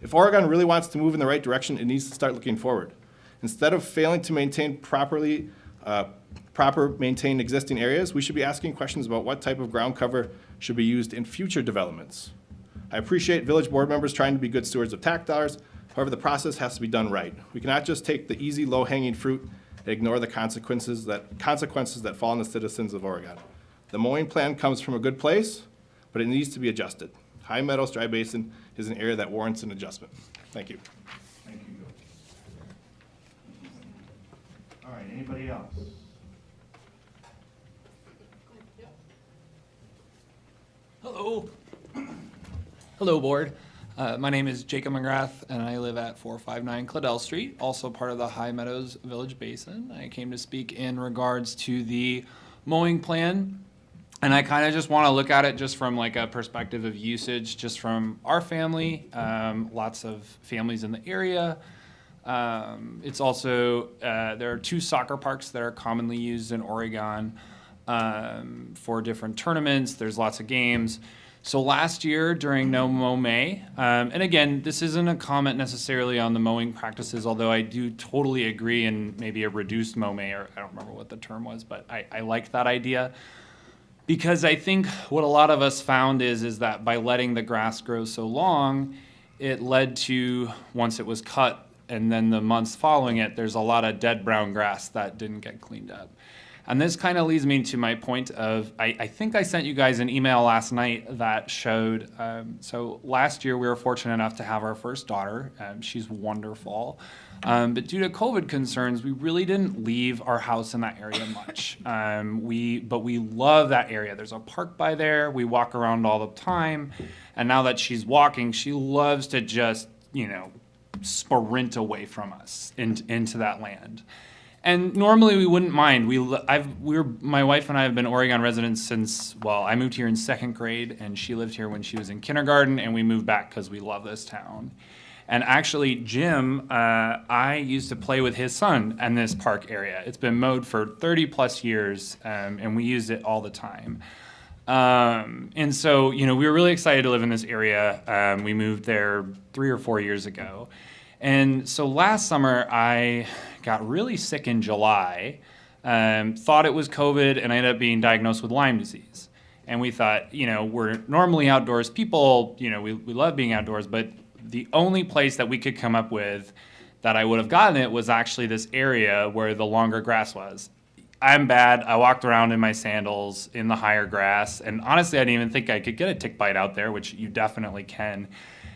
If Oregon really wants to move in the right direction, it needs to start looking forward. Instead of failing to maintain maintain existing areas, we should be asking questions about what type of ground cover should be used in future developments. I appreciate village board members trying to be good stewards of tax dollars. However, the process has to be done right. We cannot just take the easy, low-hanging fruit and ignore the consequences that fall on the citizens of Oregon. The mowing plan comes from a good place, but it needs to be adjusted. High Meadows Dry Basin is an area that warrants an adjustment. Thank you. Thank you, Joe. All right, anybody else? Hello. Hello, board. My name is Jacob McGrath, and I live at 459 Claudel Street, also part of the High Meadows Village Basin. I came to speak in regards to the mowing plan, and I kind of just want to look at it just from like a perspective of usage, just from our family, lots of families in the area. It's also, there are 2 soccer parks that are commonly used in Oregon for different tournaments. There's lots of games. So last year during No Mow May, and again, this isn't a comment necessarily on the mowing practices, although I do totally agree in maybe a reduced mow May, or I don't remember what the term was, but I liked that idea. Because I think what a lot of us found is that by letting the grass grow so long, it led to, once it was cut and then the months following it, there's a lot of dead brown grass that didn't get cleaned up. And this kind of leads me to my point of, I think I sent you guys an email last night that showed, so last year we were fortunate enough to have our first daughter. She's wonderful. But due to COVID concerns, we really didn't leave our house in that area much. But we love that area. There's a park by there. We walk around all the time. And now that she's walking, she loves to just, sprint away from us into that land. And normally we wouldn't mind. My wife and I have been Oregon residents since, well, I moved here in 2nd grade, and she lived here when she was in kindergarten, and we moved back because we love this town. And actually, Jim, I used to play with his son in this park area. It's been mowed for 30 plus years, and we used it all the time. And so, we were really excited to live in this area. We moved there 3 or 4 years ago. And so last summer, I got really sick in July, thought it was COVID, and I ended up being diagnosed with Lyme disease. And we thought, we're normally outdoors people, we love being outdoors, but the only place that we could come up with that I would have gotten it was actually this area where the longer grass was. I'm bad. I walked around in my sandals in the higher grass, and honestly, I didn't even think I could get a tick bite out there, which you definitely can.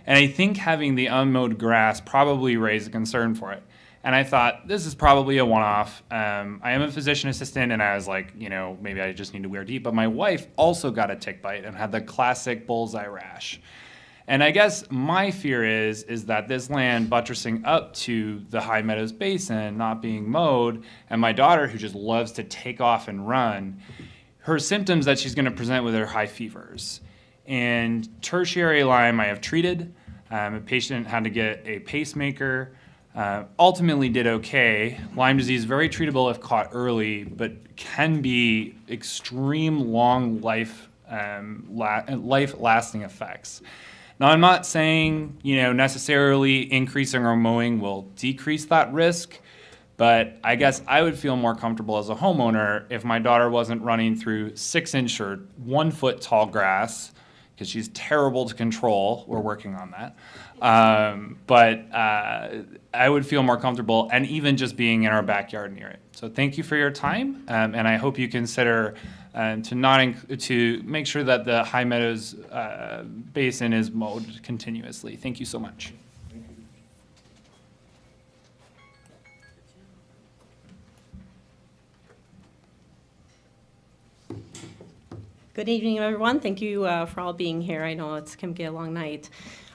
And I think having the unmowed grass probably raised a concern for it. And I thought, this is probably a one-off. I am a physician assistant, and I was like, maybe I just need to wear deep. But my wife also got a tick bite and had the classic bullseye rash. And I guess my fear is that this land buttressing up to the High Meadows Basin not being mowed, and my daughter, who just loves to take off and run, her symptoms that she's going to present with are high fevers. And tertiary Lyme I have treated. A patient had to get a pacemaker. Ultimately did okay. Lyme disease, very treatable if caught early, but can be extreme long life-lasting effects. Now, I'm not saying, necessarily increasing our mowing will decrease that risk, but I guess I would feel more comfortable as a homeowner if my daughter wasn't running through 6-inch or 1-foot tall grass, because she's terrible to control. We're working on that. But I would feel more comfortable, and even just being in our backyard near it. So thank you for your time, and I hope you consider to make sure that the High Meadows Basin is mowed continuously. Thank you so much. Good evening, everyone. Thank you for all being here. I know it can be a long night.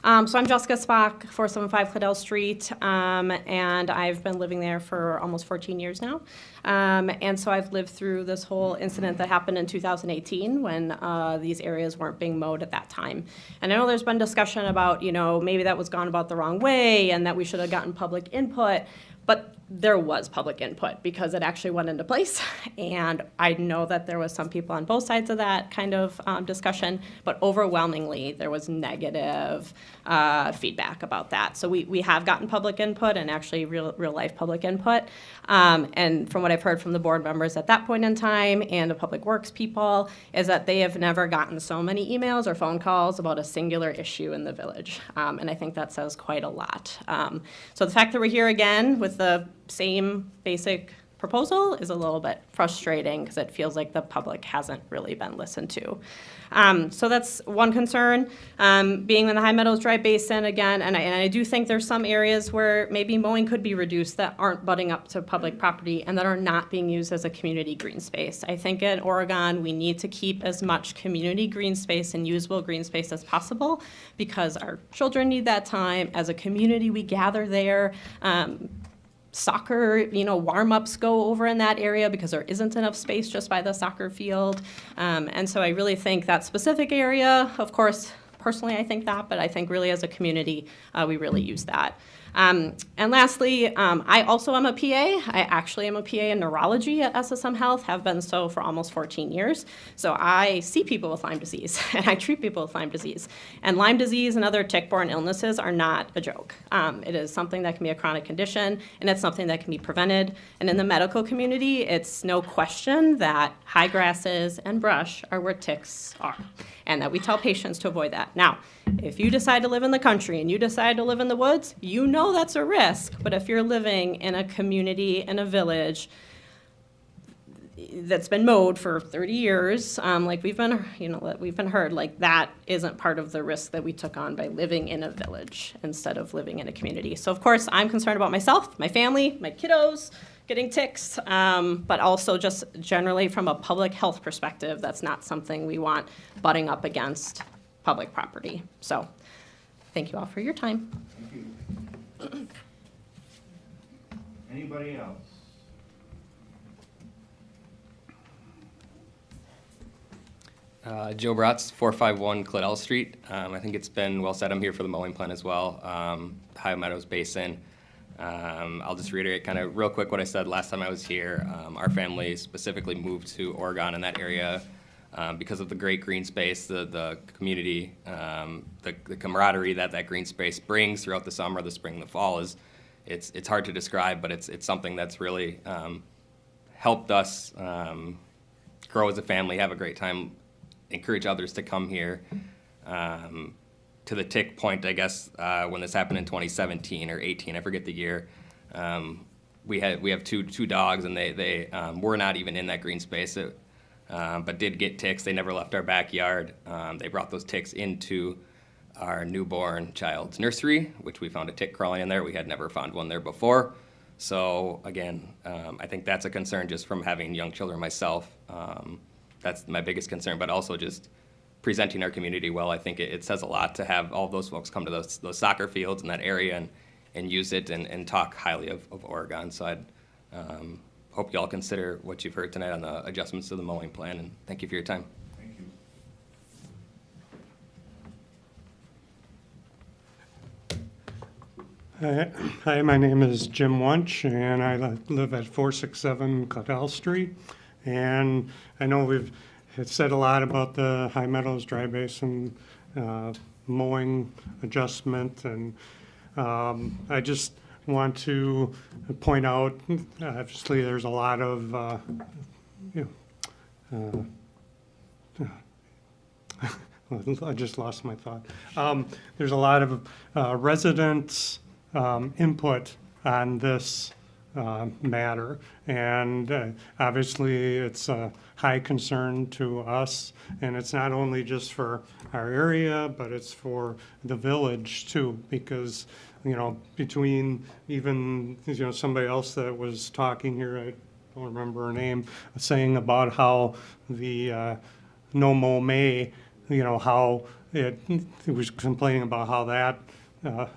So I'm Jessica Spock, 475 Cladell Street, and I've been living there for almost 14 years now. And so I've lived through this whole incident that happened in 2018 when these areas weren't being mowed at that time. And I know there's been discussion about, maybe that was gone about the wrong way and that we should have gotten public input. But there was public input because it actually went into place. And I know that there was some people on both sides of that kind of discussion, but overwhelmingly there was negative feedback about that. So we have gotten public input and actually real life public input. And from what I've heard from the board members at that point in time and the public works people is that they have never gotten so many emails or phone calls about a singular issue in the village. And I think that says quite a lot. So the fact that we're here again with the same basic proposal is a little bit frustrating because it feels like the public hasn't really been listened to. So that's one concern. Being in the High Meadows Dry Basin again, and I do think there's some areas where maybe mowing could be reduced that aren't butting up to public property and that are not being used as a community green space. I think in Oregon we need to keep as much community green space and usable green space as possible because our children need that time. As a community we gather there. Soccer, warm-ups go over in that area because there isn't enough space just by the soccer field. And so I really think that specific area, of course, personally I think that, but I think really as a community, we really use that. And lastly, I also am a PA. I actually am a PA in neurology at SSM Health, have been so for almost 14 years. So I see people with Lyme disease, and I treat people with Lyme disease. And Lyme disease and other tick-borne illnesses are not a joke. It is something that can be a chronic condition, and it's something that can be prevented. And in the medical community, it's no question that high grasses and brush are where ticks are, and that we tell patients to avoid that. Now, if you decide to live in the country and you decide to live in the woods, you know that's a risk. But if you're living in a community, in a village that's been mowed for 30 years, like we've been heard, like that isn't part of the risk that we took on by living in a village instead of living in a community. So of course, I'm concerned about myself, my family, my kiddos getting ticks, but also just generally from a public health perspective, that's not something we want butting up against public property. So thank you all for your time. Thank you. Anybody else? Joe Bratz, 451 Cladell Street. I think it's been well said. I'm here for the mowing plan as well. Ohio Meadows Basin. I'll just reiterate kind of real quick what I said last time I was here. Our family specifically moved to Oregon in that area because of the great green space, the community, the camaraderie that green space brings throughout the summer, the spring, the fall it's hard to describe, but it's something that's really helped us grow as a family, have a great time, encourage others to come here. To the tick point, I guess, when this happened in 2017 or 18, I forget the year, we have two dogs, and they were not even in that green space, but did get ticks. They never left our backyard. They brought those ticks into our newborn child's nursery, which we found a tick crawling in there. We had never found one there before. So again, I think that's a concern just from having young children myself. That's my biggest concern, but also just presenting our community well. I think it says a lot to have all those folks come to those soccer fields in that area and use it and talk highly of Oregon. So I'd hope you all consider what you've heard tonight on the adjustments to the mowing plan, and thank you for your time. Thank you. Hi, my name is Jim Wunsch, and I live at 467 Cladell Street. And I know we've said a lot about the High Meadows Dry Basin mowing adjustment, and I just want to point out, obviously, there's a lot of, I just lost my thought. There's a lot of residents' input on this matter, and obviously it's a high concern to us, and it's not only just for our area, but it's for the village too, because between even somebody else that was talking here, I don't remember her name, saying about how the no mow May, how it was complaining about how that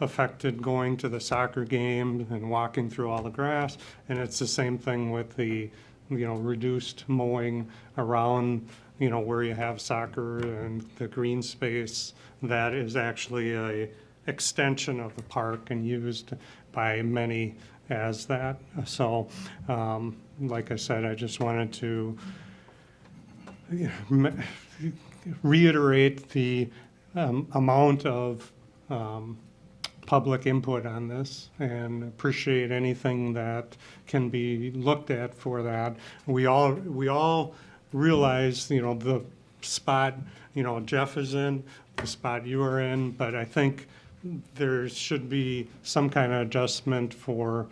affected going to the soccer game and walking through all the grass, and it's the same thing with the reduced mowing around where you have soccer and the green space that is actually a extension of the park and used by many as that. So like I said, I just wanted to reiterate the amount of public input on this, and appreciate anything that can be looked at for that. We all realize, the spot, Jeff is in, the spot you are in, but I think there should be some kind of adjustment for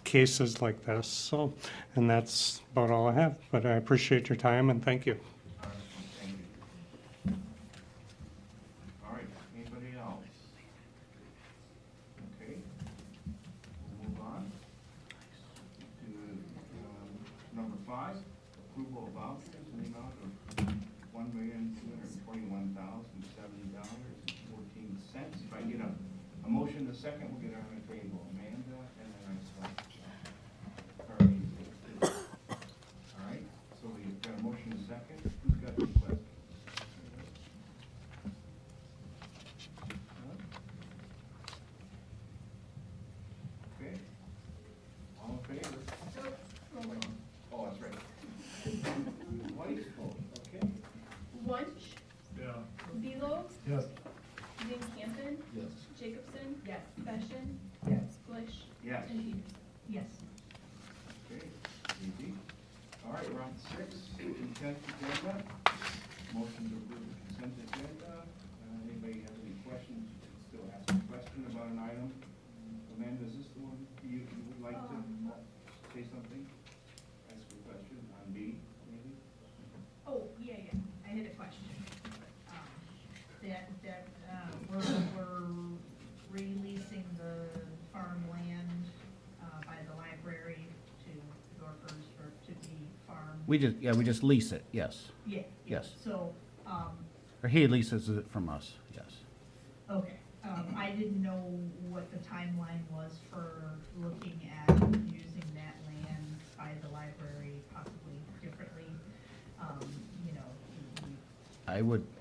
cases like this. So, and that's about all I have, but I appreciate your time and thank you. Number 5, approval of vouchers in the amount of $1,221,070.14. If I get a motion in a second, we'll get it on the table. Amanda, and then I start. All right, so we've got a motion in a second. Who's got the question? 6, consent agenda. Motion to approve the consent agenda. Anybody have any questions? You can still ask a question about an item. Amanda, is this the one you would like to say something? Ask a question on B, maybe? Oh, yeah, I had a question. We're releasing the farmland by the library to Yorkers to be farmed. We just lease it, yes. Yeah. Yes. So, Or he leases it from us, yes. okay, I didn't know what the timeline was for looking at using that land by the library possibly differently. You know,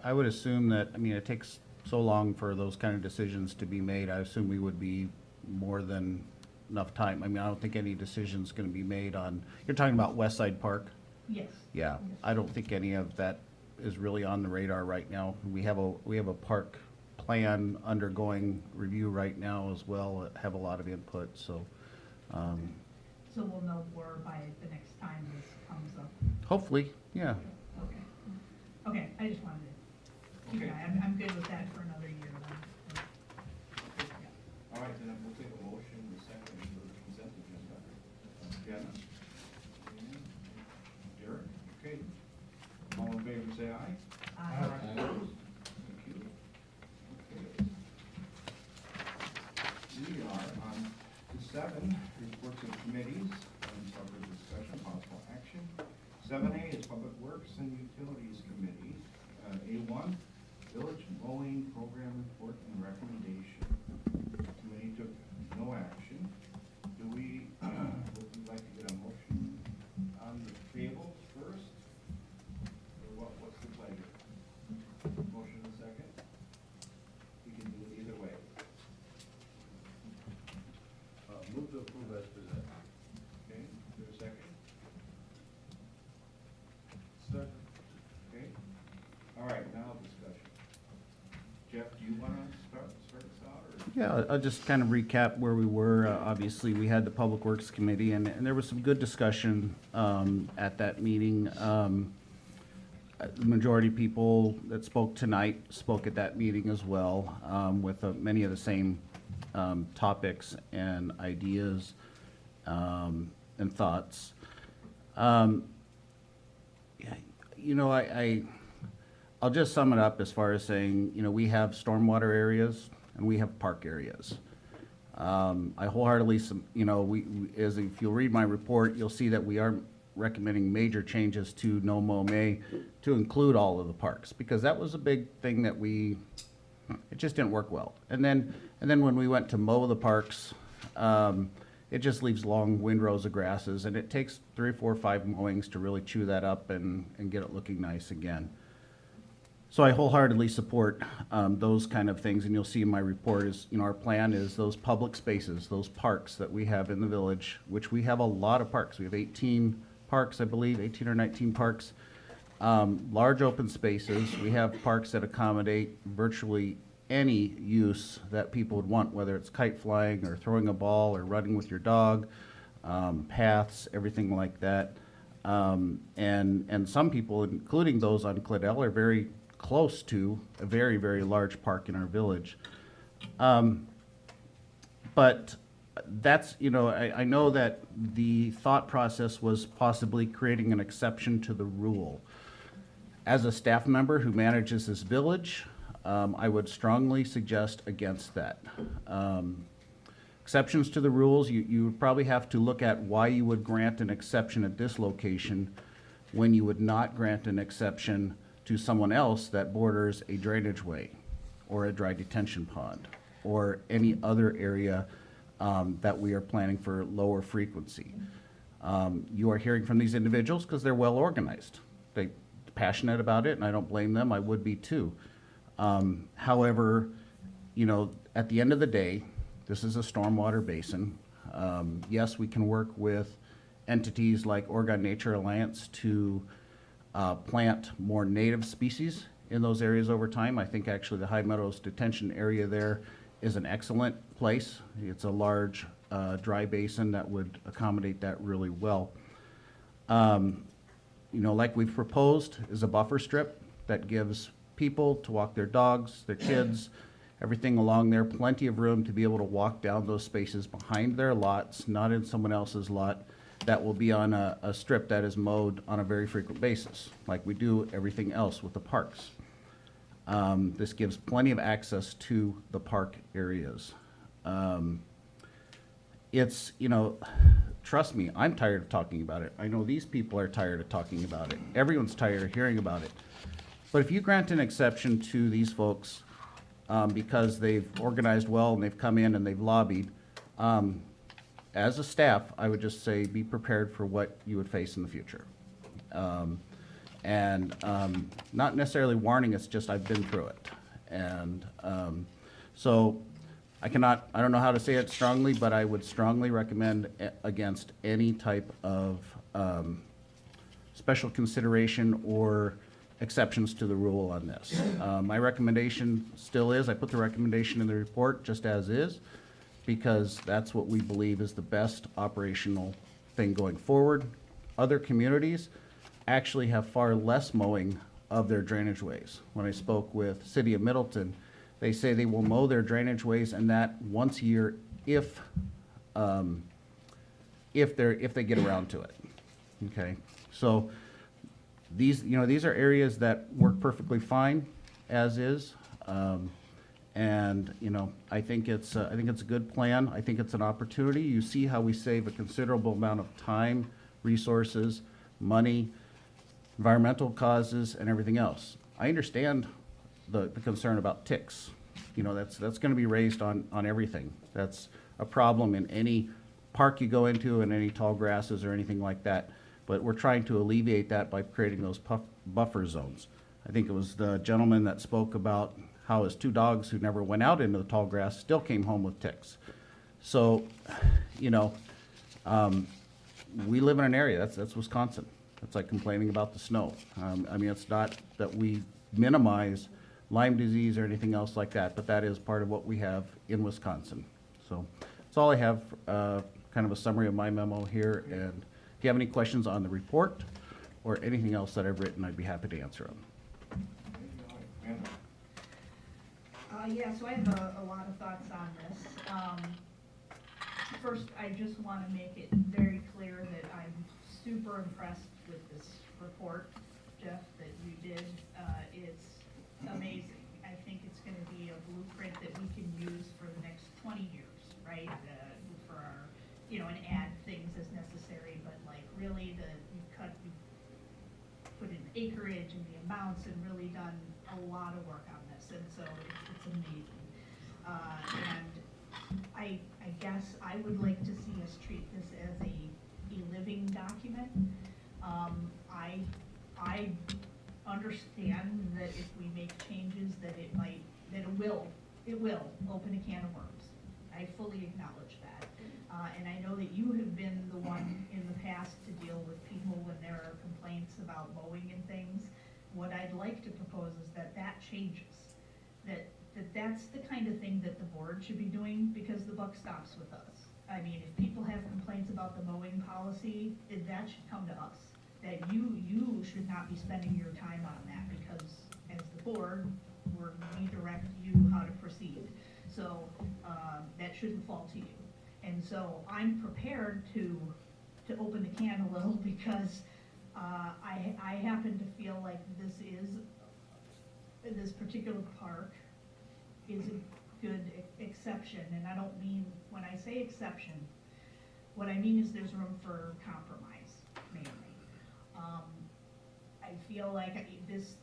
I would assume that, I mean, it takes so long for those kind of decisions to be made. I assume we would be more than enough time. I mean, I don't think any decision's gonna be made on, you're talking about West Side Park? yes. Yeah, I don't think any of that is really on the radar right now. We have a park plan undergoing review right now as well, have a lot of input, so, So we'll know more by the next time this comes up. hopefully, yeah. Okay. Okay, I just wanted to keep an eye. I'm good with that for another year then. All right, then we'll take a motion in a second for the consent agenda. Jenna? And Derek? Okay. All in favor, say aye. Aye. Opposed? Thank you. Okay. We are on to 7, reports of committees, and for discussion, possible action. 7A is Public Works and Utilities Committee. A1, Village Mowing Program Report and Recommendation. Committee took no action. Would we like to get a motion on the tables first? Or what's the pleasure? Motion in a second? We can do it either way. Move to approve as presented. Okay, is there a second? Second. Okay. All right, now discussion. Jeff, do you want to start us out, or? Yeah, I'll just kind of recap where we were. Obviously, we had the Public Works Committee, and there was some good discussion at that meeting. The majority of people that spoke tonight spoke at that meeting as well, with many of the same topics and ideas and thoughts. Yeah, you know, I'll just sum it up as far as saying, you know, we have stormwater areas and we have park areas. I wholeheartedly, you know, if you'll read my report, you'll see that we are recommending major changes to no mow may to include all of the parks, because that was a big thing that it just didn't work well. And then when we went to mow the parks, it just leaves long windrows of grasses, and it takes 3, 4, 5 mowings to really chew that up and get it looking nice again. So I wholeheartedly support those kind of things, and you'll see in my report is, you know, our plan is those public spaces, those parks that we have in the village, which we have a lot of parks. We have 18 parks, I believe, 18 or 19 parks. Large open spaces. We have parks that accommodate virtually any use that people would want, whether it's kite flying or throwing a ball or running with your dog, paths, everything like that. And some people, including those on Cladell, are very close to a very, very large park in our village. But that's, you know, I know that the thought process was possibly creating an exception to the rule. As a staff member who manages this village, I would strongly suggest against that. Exceptions to the rules, you would probably have to look at why you would grant an exception at this location when you would not grant an exception to someone else that borders a drainage way or a dry detention pond or any other area that we are planning for lower frequency. You are hearing from these individuals because they're well organized. They're passionate about it, and I don't blame them. I would be too. However, you know, at the end of the day, this is a stormwater basin. Yes, we can work with entities like Oregon Nature Alliance to plant more native species in those areas over time. I think actually the High Meadows detention area there is an excellent place. It's a large dry basin that would accommodate that really well. you know, like we've proposed, is a buffer strip that gives people to walk their dogs, their kids, everything along there, plenty of room to be able to walk down those spaces behind their lots, not in someone else's lot, that will be on a strip that is mowed on a very frequent basis, like we do everything else with the parks. This gives plenty of access to the park areas. It's, you know, trust me, I'm tired of talking about it. I know these people are tired of talking about it. Everyone's tired of hearing about it. But if you grant an exception to these folks because they've organized well and they've come in and they've lobbied, as a staff, I would just say be prepared for what you would face in the future. Not necessarily warning, it's just I've been through it. And so I don't know how to say it strongly, but I would strongly recommend against any type of special consideration or exceptions to the rule on this. My recommendation still is, I put the recommendation in the report just as is, because that's what we believe is the best operational thing going forward. Other communities actually have far less mowing of their drainage ways. When I spoke with City of Middleton, they say they will mow their drainage ways, and that once a year if they get around to it. Okay, so these are areas that work perfectly fine as is, and I think it's a good plan. I think it's an opportunity. You see how we save a considerable amount of time, resources, money, environmental causes, and everything else. I understand the concern about ticks. That's going to be raised on everything. That's a problem in any park you go into and any tall grasses or anything like that. But we're trying to alleviate that by creating those buffer zones. I think it was the gentleman that spoke about how his two dogs who never went out into the tall grass still came home with ticks. So, we live in an area, that's Wisconsin. It's like complaining about the snow. It's not that we minimize Lyme disease or anything else like that, but that is part of what we have in Wisconsin. So that's all I have, kind of a summary of my memo here. And if you have any questions on the report or anything else that I've written, I'd be happy to answer them. Yeah, so I have a lot of thoughts on this. First, I just want to make it very clear that I'm super impressed with this report, Jeff, that you did. It's amazing. I think it's going to be a blueprint that we can use for the next 20 years, right? For our, and add things as necessary, but like really you've put in acreage and the amounts and really done a lot of work on this, and so it's amazing. And I guess I would like to see us treat this as a living document. I understand that if we make changes that it will open a can of worms. I fully acknowledge that. And I know that you have been the one in the past to deal with people when there are complaints about mowing and things. What I'd like to propose is that changes. That's the kind of thing that the board should be doing, because the buck stops with us. I mean, if people have complaints about the mowing policy, that should come to us. That you should not be spending your time on that, because as the board, we direct you how to proceed. So that shouldn't fall to you. And so I'm prepared to open the can a little, because I happen to feel like this particular park is a good exception. And I don't mean, when I say exception, what I mean is there's room for compromise, mainly. I feel like this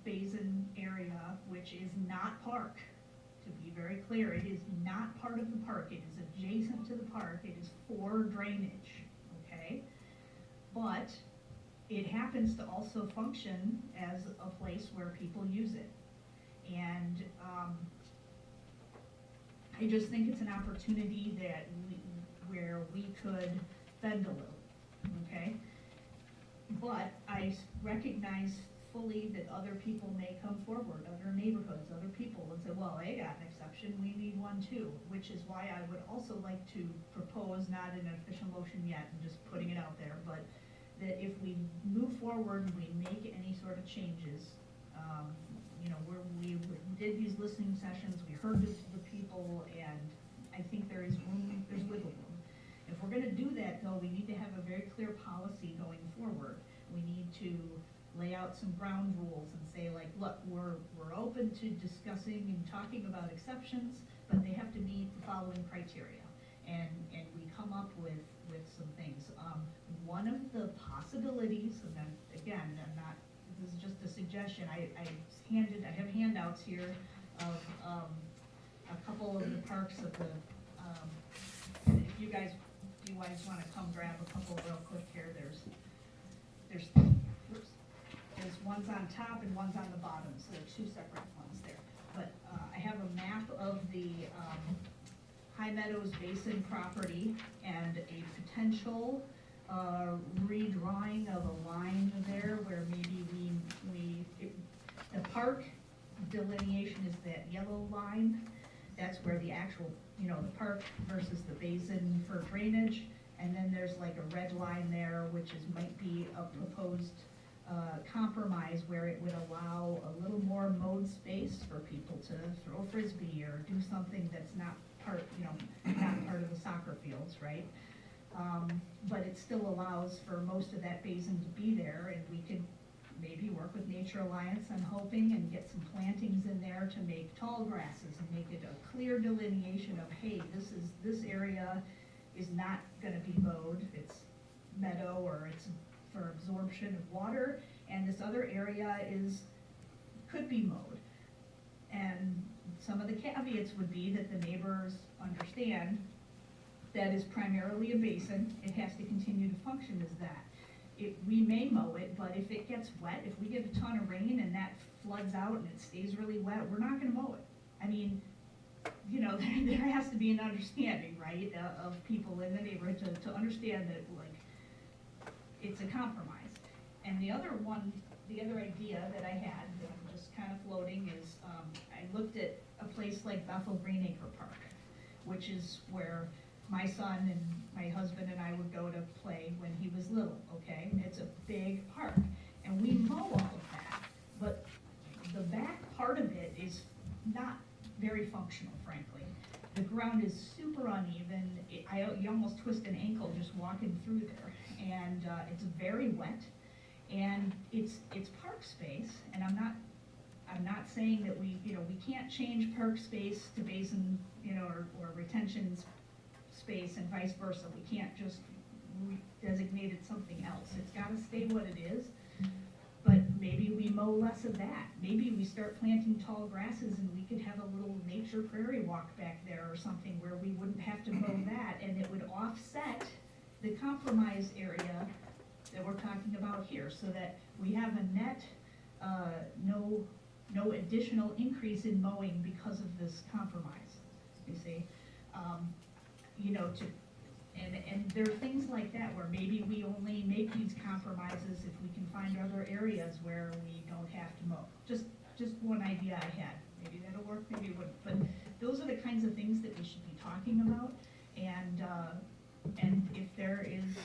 basin area, which is not park, to be very clear, it is not part of the park. It is adjacent to the park. It is for drainage, okay? But it happens to also function as a place where people use it. And I just think it's an opportunity that where we could bend a little, okay? But I recognize fully that other people may come forward, other neighborhoods, other people, and say, well, they got an exception, we need one too, which is why I would also like to propose, not an official motion yet, and just putting it out there, but that if we move forward and we make any sort of changes, you know, we did these listening sessions, we heard the people, and I think there's wiggle room. If we're gonna do that, though, we need to have a very clear policy going forward. We need to lay out some ground rules and say, like, look, we're open to discussing and talking about exceptions, but they have to meet the following criteria. And we come up with some things. One of the possibilities, and then, again, this is just a suggestion, I have handouts here of a couple of the parks of the, and if you guys want to come grab a couple real quick here, there's one's on top and one's on the bottom, so there are two separate ones there. But I have a map of the High Meadows Basin property and a potential redrawing of a line there where maybe the park delineation is that yellow line. That's where the actual, you know, the park versus the basin for drainage. And then there's like a red line there, which might be a proposed compromise where it would allow a little more mowed space for people to throw frisbee or do something that's not part, you know, not part of the soccer fields, right? But it still allows for most of that basin to be there, and we could maybe work with Nature Alliance, I'm hoping, and get some plantings in there to make tall grasses and make it a clear delineation of, hey, this area is not gonna be mowed, it's meadow or it's for absorption of water, and this other area could be mowed. And some of the caveats would be that the neighbors understand that is primarily a basin, it has to continue to function as that. We may mow it, but if it gets wet, if we get a ton of rain and that floods out and it stays really wet, we're not gonna mow it. I mean, you know, there has to be an understanding, right, of people in the neighborhood to understand that, like, it's a compromise. And the other idea that I had, that I'm just kind of floating, is I looked at a place like Bethel Greenacre Park, which is where my son and my husband and I would go to play when he was little, okay? It's a big park, and we mow all of that, but the back part of it is not very functional, frankly. The ground is super uneven. You almost twist an ankle just walking through there, and it's very wet, and it's park space, and I'm not saying that we can't change park space to basin, you know, or retention space and vice versa. We can't just designate it something else. It's got to stay what it is, but maybe we mow less of that. Maybe we start planting tall grasses and we could have a little nature prairie walk back there or something where we wouldn't have to mow that, and it would offset the compromise area that we're talking about here, so that we have a net no additional increase in mowing because of this compromise, you see. You know, and there are things like that where maybe we only make these compromises if we can find other areas where we don't have to mow. Just one idea I had. Maybe that'll work, maybe it wouldn't. But those are the kinds of things that we should be talking about. And if there is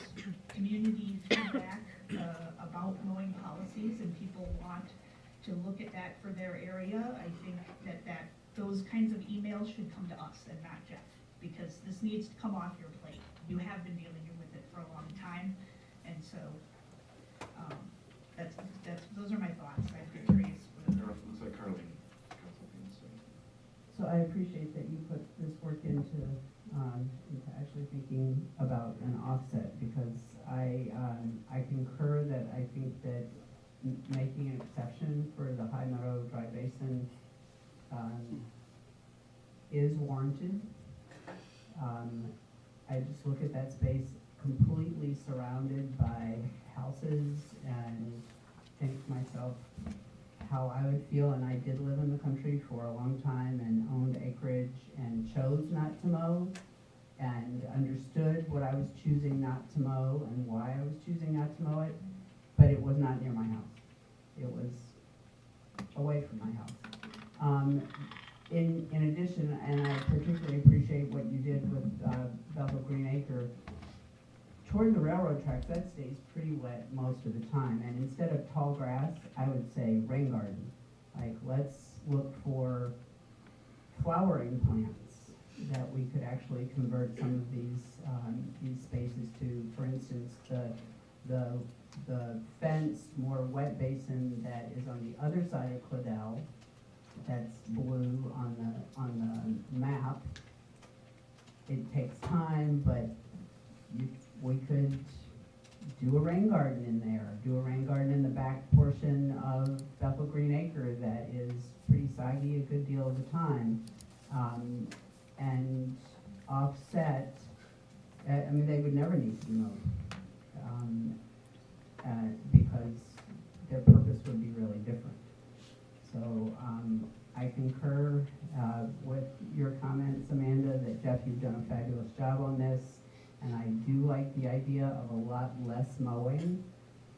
community feedback about mowing policies and people want to look at that for their area, I think that those kinds of emails should come to us and not Jeff, because this needs to come off your plate. You have been dealing with it for a long time, and so those are my thoughts. I'd be curious. Looks like Carly has something to say. So I appreciate that you put this work into actually thinking about an offset, because I concur that I think that making an exception for the High Meadow Dry Basin is warranted. I just look at that space completely surrounded by houses and think to myself how I would feel, and I did live in the country for a long time and owned acreage and chose not to mow and understood what I was choosing not to mow and why I was choosing not to mow it, but it was not near my house. It was away from my house. In addition, and I particularly appreciate what you did with Bethel Greenacre, toward the railroad tracks, that stays pretty wet most of the time. And instead of tall grass, I would say rain garden. Like, let's look for flowering plants that we could actually convert some of these spaces to. For instance, the fenced, more wet basin that is on the other side of Claudel, that's blue on the map. It takes time, but we could do a rain garden in there, do a rain garden in the back portion of Bethel Green Acre that is pretty soggy a good deal of the time, and offset. I mean, they would never need to be mowed because their purpose would be really different. So I concur with your comments, Amanda, that Jeff, you've done a fabulous job on this. And I do like the idea of a lot less mowing.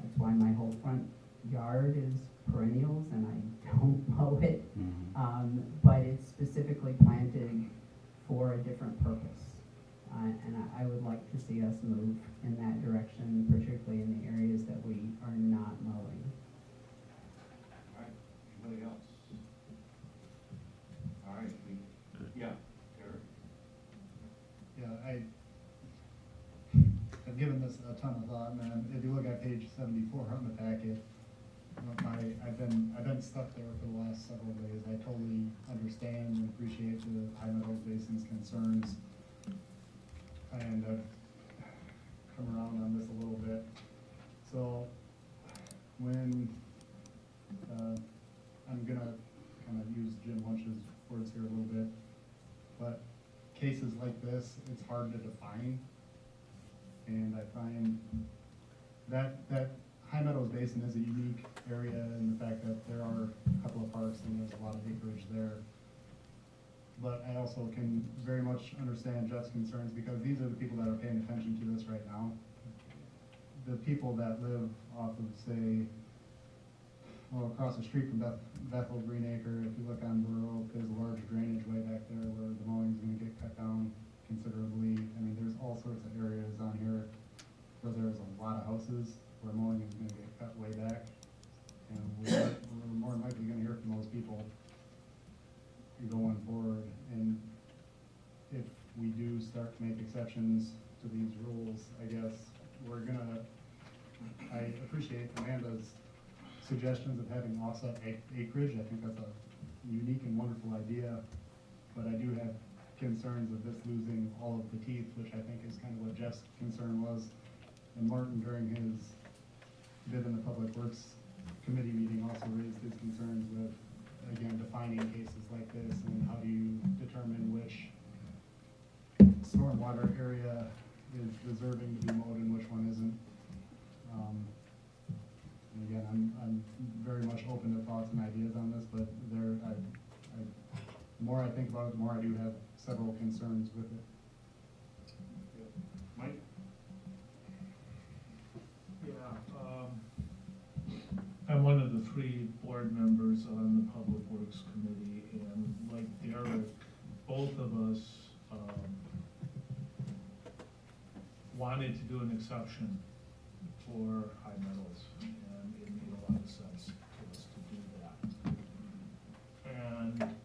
That's why my whole front yard is perennials and I don't mow it. But it's specifically planted for a different purpose. And I would like to see us move in that direction, particularly in the areas that we are not mowing. All right, anybody else? All right, yeah, Eric. Yeah, I've given this a ton of thought, and if you look at page 74 on the packet, I've been stuck there for the last several days. I totally understand and appreciate the High Meadows Basin's concerns, and I've come around on this a little bit. So when I'm gonna kind of use Jim Lunch's words here a little bit, but cases like this, it's hard to define. And I find that High Meadows Basin is a unique area in the fact that there are a couple of parks and there's a lot of acreage there. But I also can very much understand Jeff's concerns because these are the people that are paying attention to this right now. The people that live off of, say, well, across the street from Bethel Green Acre, if you look on Burr Oak, there's a large drainage way back there where the mowing's gonna get cut down considerably. I mean, there's all sorts of areas on here where there's a lot of houses where mowing is gonna get cut way back. And we're more than likely gonna hear from those people going forward. And if we do start to make exceptions to these rules, I guess I appreciate Amanda's suggestions of having offset acreage. I think that's a unique and wonderful idea, but I do have concerns of this losing all of the teeth, which I think is kind of what Jeff's concern was. And Martin, during his bid in the Public Works Committee meeting, also raised his concerns with, again, defining cases like this and how do you determine which stormwater area is deserving to be mowed and which one isn't. And again, I'm very much open to thoughts and ideas on this, but the more I think about it, the more I do have several concerns with it. Mike? I'm one of the 3 board members on the Public Works Committee, and like Derek, both of us wanted to do an exception for High Meadows, and it made a lot of sense to us to do that. And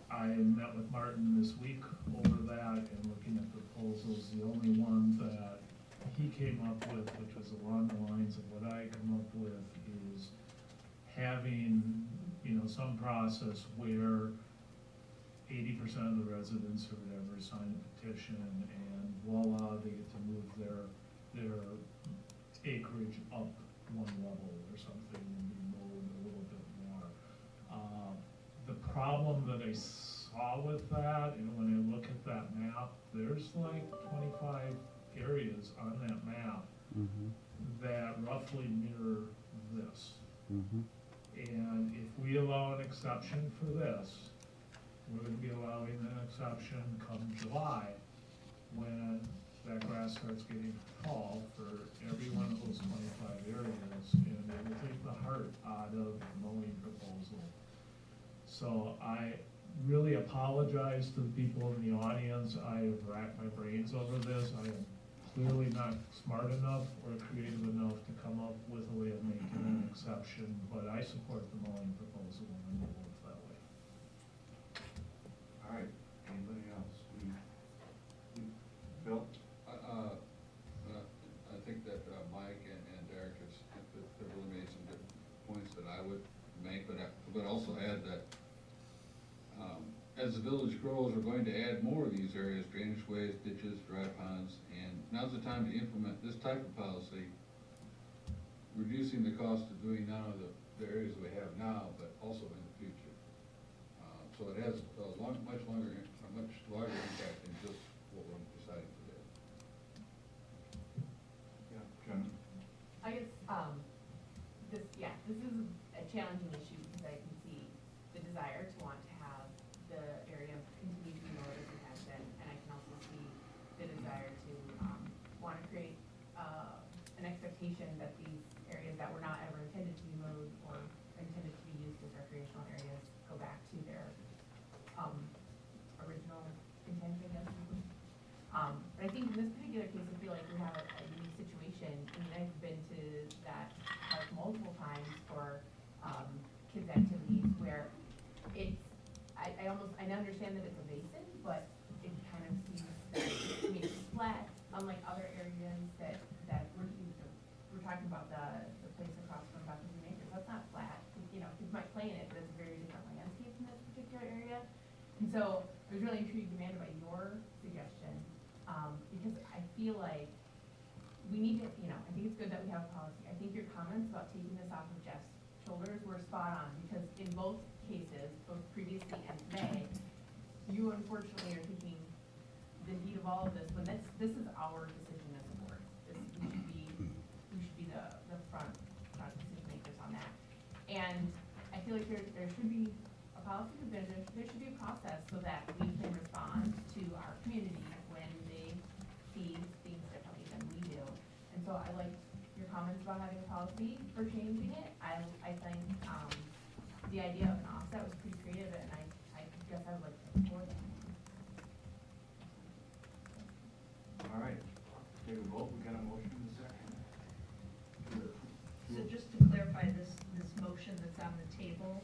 I met with Martin this week over that and looking at proposals. The only one that he came up with, which was along the lines of what I come up with, is having, some process where 80% of the residents or whatever sign a petition, and voila, they get to move their acreage up 1 level or something and be mowed a little bit more. The problem that I saw with that, and when I look at that map, there's like 25 areas on that map that roughly mirror this. And if we allow an exception for this, we're going to be allowing an exception come July when that grass starts getting tall for every one of those 25 areas, and it will take the heart out of the mowing proposal. So I really apologize to the people in the audience. I have racked my brains over this. I am clearly not smart enough or creative enough to come up with a way of making an exception, but I support the mowing proposal and we'll vote that way. All right, anybody else? Bill? I think that Mike and Derek have really made some good points that I would make, but also add that as the village grows, we're going to add more of these areas, drainage ways, ditches, dry ponds, and now's the time to implement this type of policy, reducing the cost of doing not only the areas we have now, but also in the future. So it has a much larger impact than just what we're deciding today. Yeah, Jen? I guess, this is a challenging issue because I can see the desire to want to have the area continue to be mowed as it has been, and I can also see the desire to want to create an expectation that these areas that were not ever intended to be mowed or intended to be used as recreational areas go back to their original intent, I guess. But I think in this particular case, I feel like we have a unique situation. I mean, I've been to that park multiple times for kids' activities where it's, I understand that it's a basin, but it kind of seems, I mean, it's flat, unlike other areas that we're talking about the place across from Dr. Acres. That's not flat. You know, kids might play in it, but it's a very different landscape in this particular area. And so I was really intrigued, Amanda, by your suggestion, because I feel like we need to, I think it's good that we have a policy. I think your comments about taking this off of Jeff's shoulders were spot on, because in both cases, both previously and today, you unfortunately are taking the heat of all of this, when this is our decision as a board. We should be the front decision makers on that. And I feel like there should be a policy, there should be a process so that we can respond to our community when they see things differently than we do. And so I liked your comments about having a policy for changing it. I think the idea of an offset was pretty creative, and I guess I would like to support it. All right, take a vote, we got a motion in a second. So just to clarify, this motion that's on the table,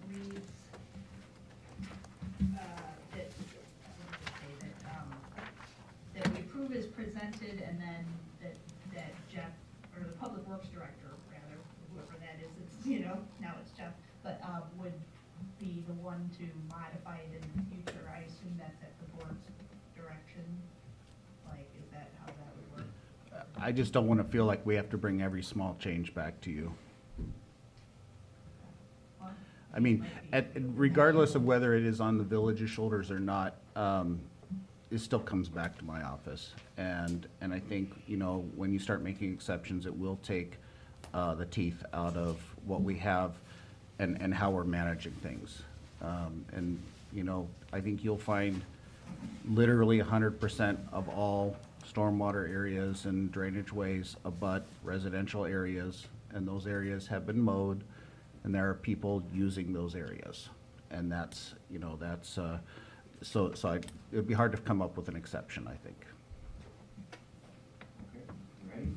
reads, that we approve as presented, and then that Jeff, or the Public Works Director, rather, whoever that is, it's, now it's Jeff, but, would be the one to modify it in the future. I assume that's at the board's direction. Like, is that how that would work? I just don't want to feel like we have to bring every small change back to you. I mean, regardless of whether it is on the village's shoulders or not, it still comes back to my office. And I think, when you start making exceptions, it will take the teeth out of what we have and how we're managing things. And I think you'll find literally 100% of all stormwater areas and drainage ways abut residential areas, and those areas have been mowed, and there are people using those areas. And that's, so it'd be hard to come up with an exception, I think. Okay, you ready?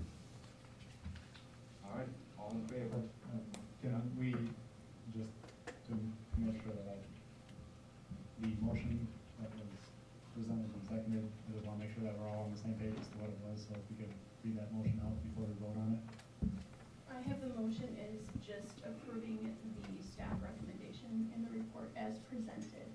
All right, all in favor? Can we, just to make sure that the motion that was presented and seconded, I just want to make sure that we're all on the same page as to what it was, so if we could read that motion out before we vote on it. I have the motion is just approving the staff recommendation in the report as presented.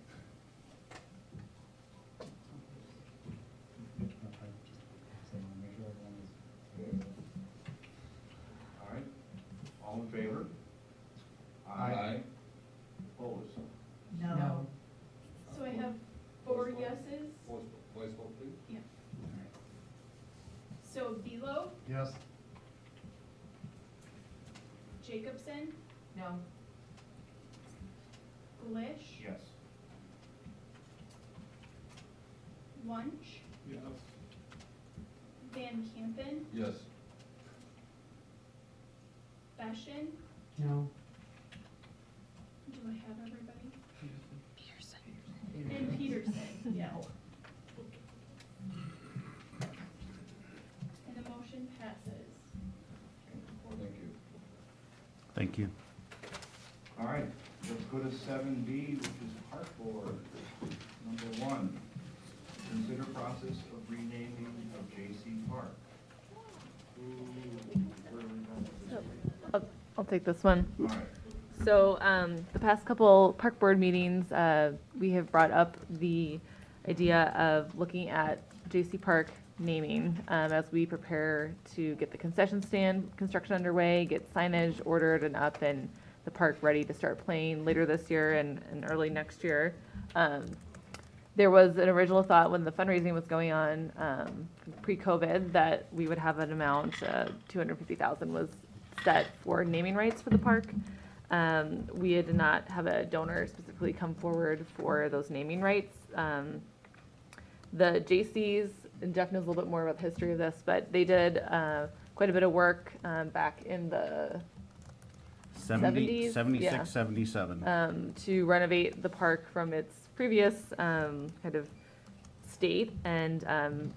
All right, all in favor? Aye. Opposed? No. So I have 4 yeses. Voice vote, please. Yeah. So Belo, Yes. Jacobson, No. Glish, Yes. Wunsch, Yes. Van Campen, Yes. Beshin. No. Do I have everybody? And Peterson, yeah. Thank you. All right, let's go to 7B, which is Park Board. Number 1, consider process of renaming of J.C. Park. Where are we going with this? I'll take this one. All right. So the past couple park board meetings, we have brought up the idea of looking at J.C. Park naming as we prepare to get the concession stand construction underway, get signage ordered and up, and the park ready to start playing later this year and early next year. There was an original thought when the fundraising was going on pre-COVID that we would have an amount, $250,000 was set for naming rights for the park. We did not have a donor specifically come forward for those naming rights. The J.C.'s, and Jeff knows a little bit more about the history of this, but they did quite a bit of work back in the 70s, 76, yeah, 77. to renovate the park from its previous kind of state and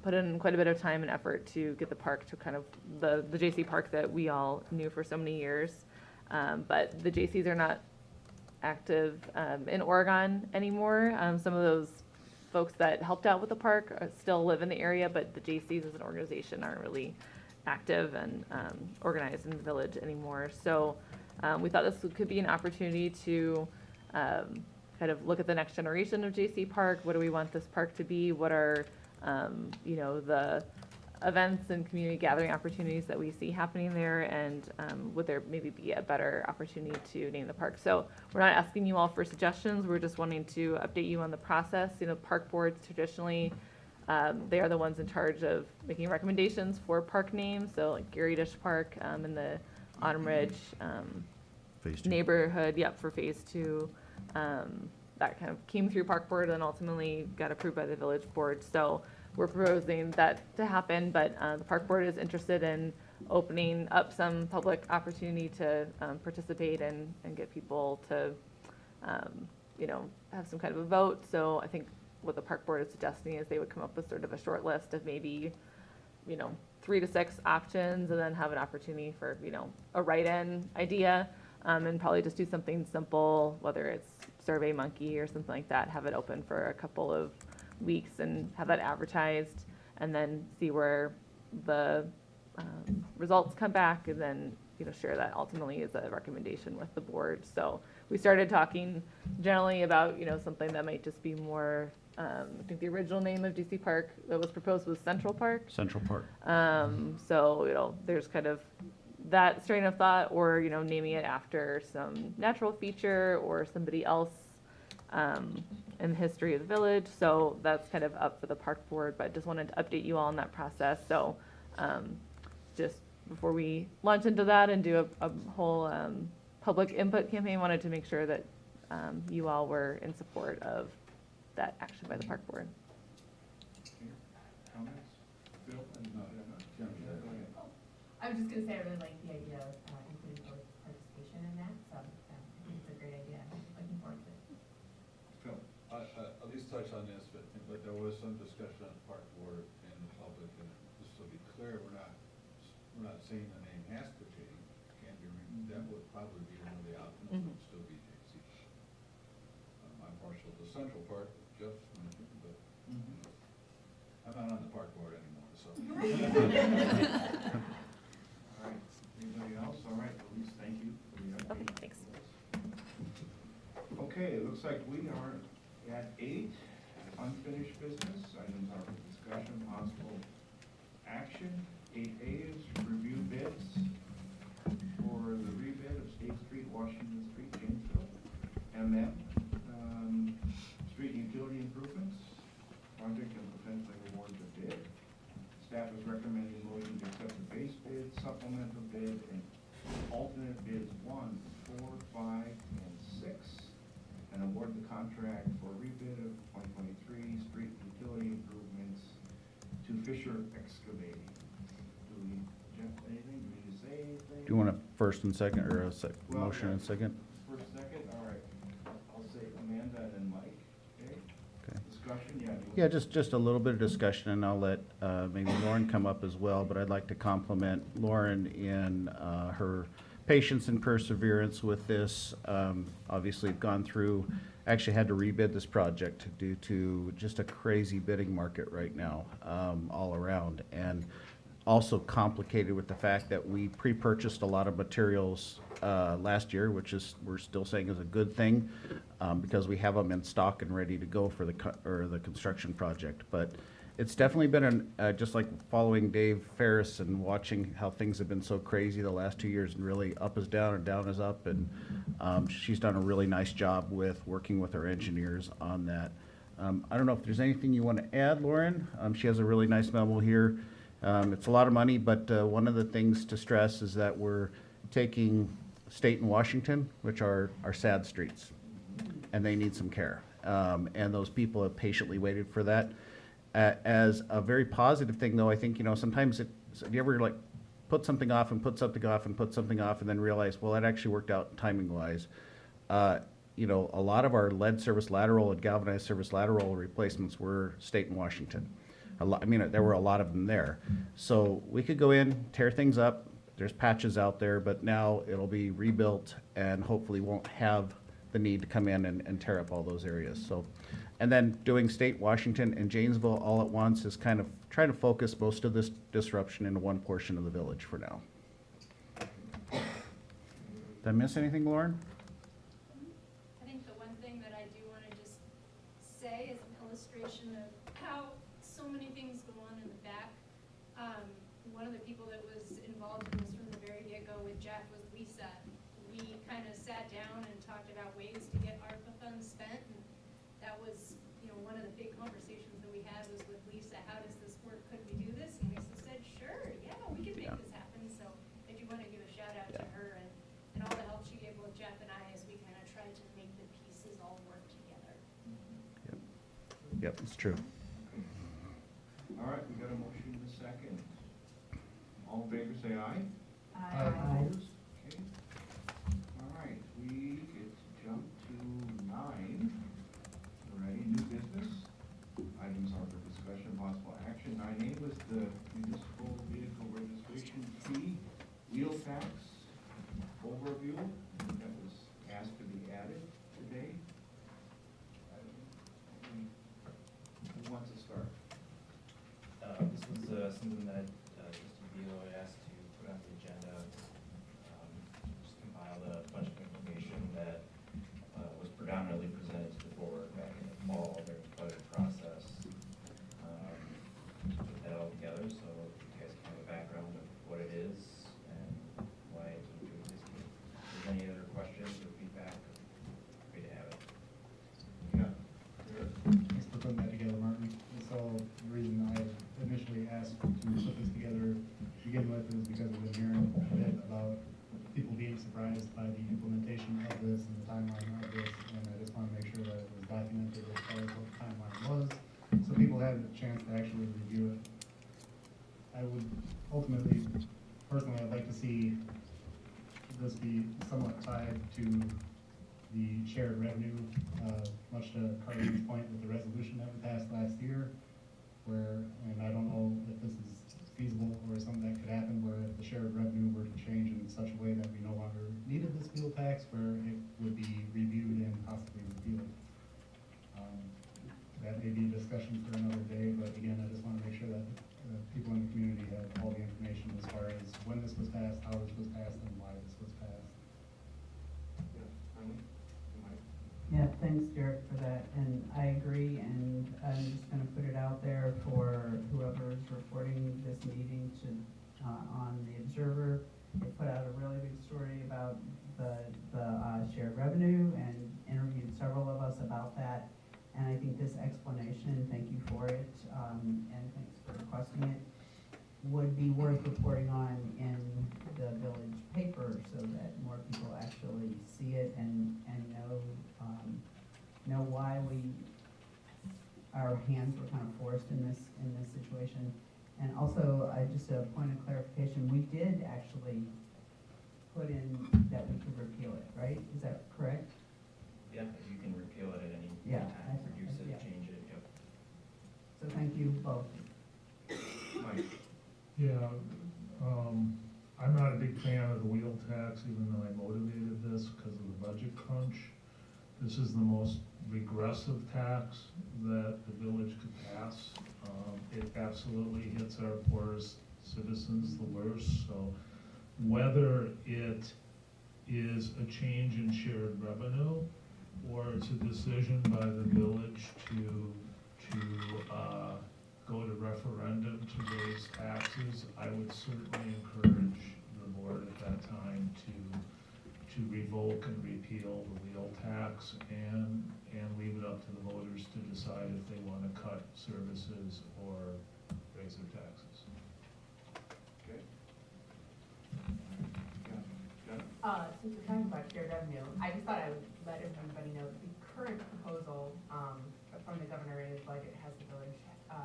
put in quite a bit of time and effort to get the park to kind of the J.C. Park that we all knew for so many years. But the J.C.'s are not active in Oregon anymore. Some of those folks that helped out with the park still live in the area, but the J.C.'s as an organization aren't really active and organized in the village anymore. So we thought this could be an opportunity to kind of look at the next generation of J.C. Park. What do we want this park to be? What are, you know, the events and community gathering opportunities that we see happening there, and would there maybe be a better opportunity to name the park? So we're not asking you all for suggestions, we're just wanting to update you on the process. You know, park boards traditionally, they are the ones in charge of making recommendations for park names, so like Gary Dish Park in the Autumn Ridge Phase 2. neighborhood, yep, for phase 2. That kind of came through park board and ultimately got approved by the village board. So we're proposing that to happen, but the park board is interested in opening up some public opportunity to participate and get people to, you know, have some kind of a vote. So I think what the park board is suggesting is they would come up with sort of a short list of maybe, you know, 3 to 6 options, and then have an opportunity for, you know, a write-in idea, and probably just do something simple, whether it's SurveyMonkey or something like that, have it open for a couple of weeks and have that advertised, and then see where the results come back, and then, you know, share that ultimately as a recommendation with the board. So we started talking generally about, you know, something that might just be more, I think the original name of DC Park that was proposed was Central Park. Central Park. So, you know, there's kind of that strain of thought, or, you know, naming it after some natural feature or somebody else in the history of the village. So that's kind of up for the park board, but just wanted to update you all on that process. So just before we launch into that and do a whole public input campaign, wanted to make sure that you all were in support of that action by the park board. Comments? Bill? Jim, go ahead. I was just gonna say, I really like the idea of including public participation in that, so I think it's a great idea. I'm looking forward to it. Phil? At least touch on this, but there was some discussion on the park board and the public, and just to be clear, we're not saying the name has to change, can be, that would probably be one of the options, Mhm. would still be JC. I'm partial to Central Park, Jeff, but I'm not on the park board anymore, so. All right, anybody else? All right, Elise, thank you for the update. Okay, thanks. Okay, it looks like we are at 8, unfinished business. Items are for discussion, possible action. 8A is review bids for the rebid of State Street, Washington Street, Janesville, street utility improvements, project and potentially award the bid. Staff is recommending motion to accept the base bid, supplemental bid, and alternate bids 1, 4, 5, and 6, and award the contract for rebid of 2023 street utility improvements to Fisher Excavating. Do we, Jeff, anything? Do we need to say anything? Do you want a first and second, or a Well, motion and second? First, second, all right. I'll say Amanda and then Mike, okay? Okay. Discussion, yeah. Yeah, just a little bit of discussion, and I'll let maybe Lauren come up as well, but I'd like to compliment Lauren in her patience and perseverance with this. Obviously, we've gone through, actually had to rebid this project due to just a crazy bidding market right now, all around. And also complicated with the fact that we pre-purchased a lot of materials last year, which is, we're still saying is a good thing, because we have them in stock and ready to go for the construction project. But it's definitely been just like following Dave Ferris and watching how things have been so crazy the last 2 years, and really up is down and down is up. And she's done a really nice job with working with our engineers on that. I don't know if there's anything you want to add, Lauren. She has a really nice memo here. It's a lot of money, but one of the things to stress is that we're taking State and Washington, which are our sad streets, and they need some care. And those people have patiently waited for that. As a very positive thing, though, I think, sometimes if you ever like put something off and put something off and put something off and then realize, well, that actually worked out timing-wise. A lot of our lead service lateral and galvanized service lateral replacements were State and Washington. There were a lot of them there. So we could go in, tear things up. There's patches out there, but now it'll be rebuilt and hopefully won't have the need to come in and tear up all those areas. So, and then doing State, Washington, and Janesville all at once is kind of trying to focus most of this disruption into one portion of the village for now. Did I miss anything, Lauren? I think the one thing that I do want to just say is an illustration of how so many things go on in the back. One of the people that was involved in this from the very get-go with Jeff was Lisa. We kind of sat down and talked about ways to get ARPA funds spent, and that was, one of the big conversations that we had was with Lisa. How does this work? Could we do this? And Lisa said, sure, yeah, we can make this happen. So I do want to give a shout out to her and all the help she gave both Jeff and I as we kind of tried to make the pieces all work together. Yep, it's true. All right, we got a motion in a second. All in favor, say aye. Aye. Opposed? Okay. All right, we get to jump to 9. Alrighty, new business. Items are for discussion, possible action. 9A was the municipal vehicle registration fee wheel tax overview. That was asked to be added today. Who wants to start? This was something that Trustee Beal had asked to put on the agenda. Just compiled a bunch of information that was predominantly presented to the board back in the fall during the budget process. Put that all together so you guys can have a background of what it is and why it came to existing. If there's any other questions or feedback, free to have it. Yeah. Thanks for putting that together, Martin. So the reason I initially asked to put this together to begin with is because I've been hearing a bit about people being surprised by the implementation of this and the timeline of this, and I just want to make sure that it was documented as far as what the timeline was, so people had a chance to actually review it. I would ultimately, personally, I'd like to see this be somewhat tied to the shared revenue, much to Carly's point with the resolution that we passed last year, where, and I don't know if this is feasible or something that could happen, where if the shared revenue were to change in such a way that we no longer needed this fuel tax, where it would be reviewed and possibly repealed. That may be a discussion for another day, but again, I just want to make sure that people in the community have all the information as far as when this was passed, how this was passed, and why this was passed. Yeah, thanks, Derek, for that, and I agree, and I'm just gonna put it out there for whoever is reporting this meeting to, on the Observer. They put out a really big story about the shared revenue and interviewed several of us about that, and I think this explanation, thank you for it, and thanks for requesting it, would be worth reporting on in the village paper so that more people actually see it and know why our hands were kind of forced in this situation. And also, just a point of clarification, we did actually put in that we could repeal it, right? Is that correct? Yeah, you can repeal it at any Yeah, time, reduce it, yeah. change it, yep. So thank you both. Mike? Yeah, I'm not a big fan of the wheel tax, even though I motivated this because of the budget crunch. This is the most regressive tax that the village could pass. It absolutely hits our poorest citizens the worst, so whether it is a change in shared revenue or it's a decision by the village to go to referendum to raise taxes, I would certainly encourage the board at that time to revoke and repeal the wheel tax and leave it up to the voters to decide if they want to cut services or raise their taxes. Okay. Since we're talking about shared revenue, I just thought I would let everybody know that the current proposal, from the governor in his budget has the village,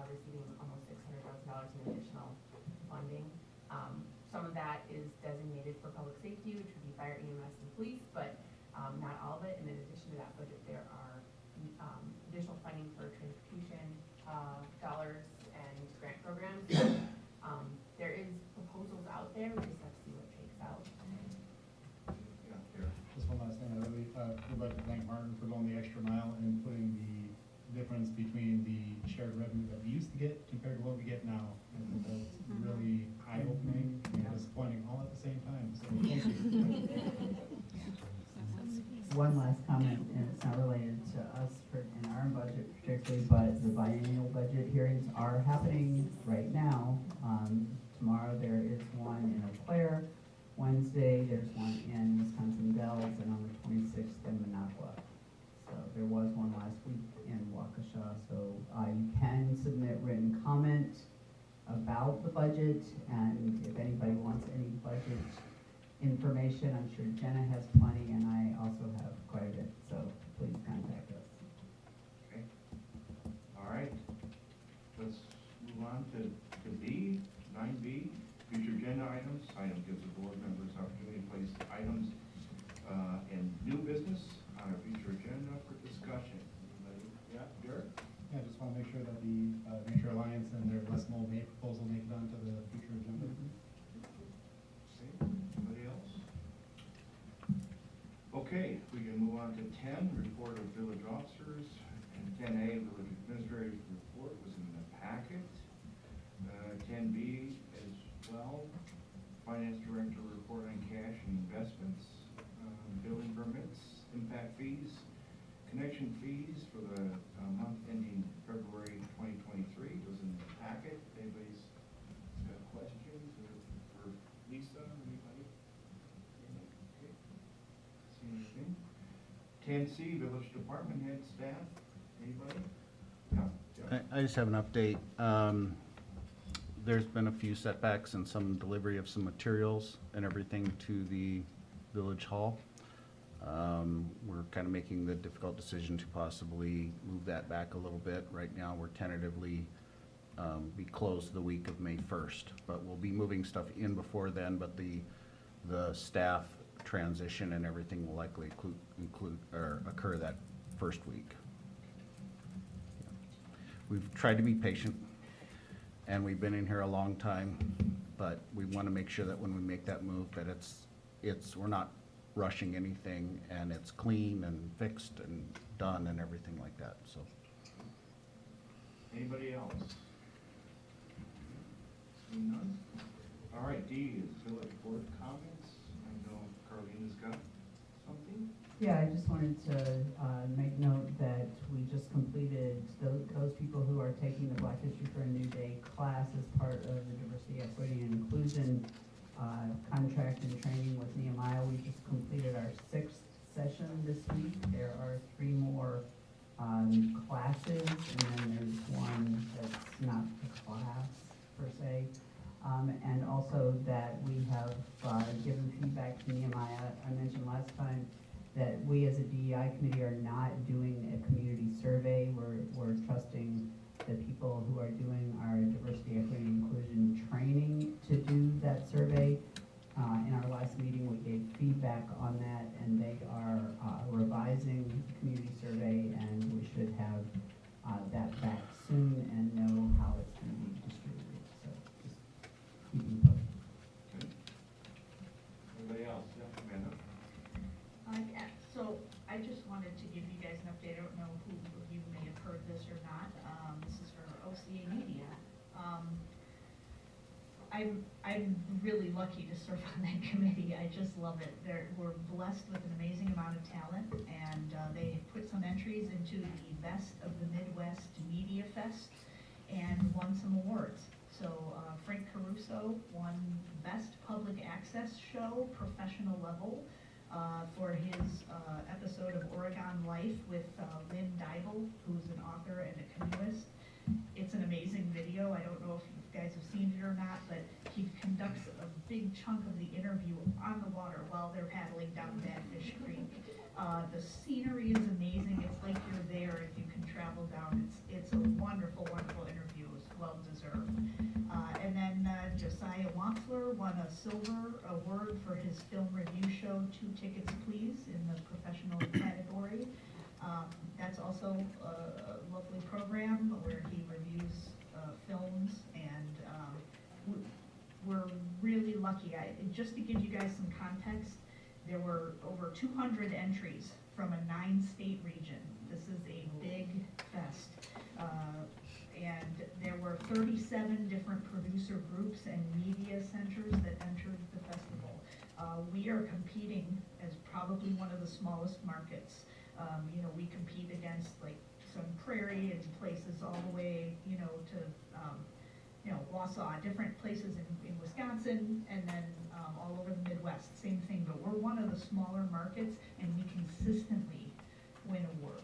receiving almost $600,000 in additional funding. Some of that is designated for public safety, which would be fire, EMS, and police, but, not all of it. And in addition to that budget, there are, additional funding for transportation, dollars and grant programs. There is proposals out there, we just have to see what shakes out. Just one last thing, I really would like to thank Martin for going the extra mile and putting the difference between the shared revenue that we used to get compared to what we get now. And that's really eye-opening and disappointing all at the same time, so thank you. One last comment, and it's not related to us in our budget particularly, but the biennial budget hearings are happening right now. Tomorrow there is one in Eau Claire. Wednesday, there's one in Wisconsin Dells, and on the 26th in Minocqua. So there was one last week in Waukesha, so you can submit written comment about the budget, and if anybody wants any budget information, I'm sure Jenna has plenty, and I also have quite a bit, so please contact us. Okay. All right. Let's move on to B, 9B, future agenda items. Item gives the board members opportunity to place items in new business on our future agenda for discussion. Anybody? Yeah, Derek? Yeah, I just want to make sure that the Nature Alliance and their West Mole Bay proposal make it onto the future agenda. Okay. Anybody else? Okay, we can move on to 10, report of village officers, and 10A, village administrator's report was in the packet. 10B as well, finance director report on cash and investments, building permits, impact fees, connection fees for the month ending February 2023 was in the packet. Anybody's got questions or for Lisa or anybody? Okay. See anything? 10C, village department head staff. Anybody? No. I just have an update. There's been a few setbacks in some delivery of some materials and everything to the village hall. We're kind of making the difficult decision to possibly move that back a little bit. Right now, we're tentatively be closed the week of May 1st, but we'll be moving stuff in before then, but the staff transition and everything will likely occur that first week. We've tried to be patient, and we've been in here a long time, but we want to make sure that when we make that move, that we're not rushing anything, and it's clean and fixed and done and everything like that, so. Anybody else? Seeing none? All right, D is village board comments. I know Carlina's got something. Yeah, I just wanted to make note that we just completed, those people who are taking the Black History for a New Day class as part of the Diversity, Equity, and Inclusion contract and training with Nehemiah. We just completed our 6th session this week. There are 3 more classes, and then there's one that's not a class per se. And also that we have given feedback to Nehemiah. I mentioned last time that we as a DEI committee are not doing a community survey. We're trusting the people who are doing our diversity, equity, and inclusion training to do that survey. In our last meeting, we gave feedback on that, and they are revising the community survey, and we should have that back soon and know how it's going to be distributed. So just keep me posted. else? Yeah, Amanda? Yeah, so I just wanted to give you guys an update. I don't know who of you may have heard this or not. This is for OCA Media. I'm really lucky to serve on that committee. I just love it. We're blessed with an amazing amount of talent, and they put some entries into the Best of the Midwest Media Fest and won some awards. So Frank Caruso won Best Public Access Show, Professional Level, for his episode of Oregon Life with Lynn Dybel, who's an author and a canoeist. It's an amazing video. I don't know if you guys have seen it or not, but he conducts a big chunk of the interview on the water while they're paddling down Badfish Creek. The scenery is amazing. It's like you're there if you can travel down. It's a wonderful, wonderful interview. It's well deserved. And then Josiah Wampler won a silver award for his film review show, 2 Tickets Please, in the professional category. That's also a lovely program where he reviews films, and we're really lucky. Just to give you guys some context, there were over 200 entries from a 9-state region. This is a big fest. And there were 37 different producer groups and media centers that entered the festival. We are competing as probably one of the smallest markets. We compete against like some prairie and places all the way, to, Wausau, different places in Wisconsin, and then all over the Midwest, same thing. But we're one of the smaller markets, and we consistently win awards.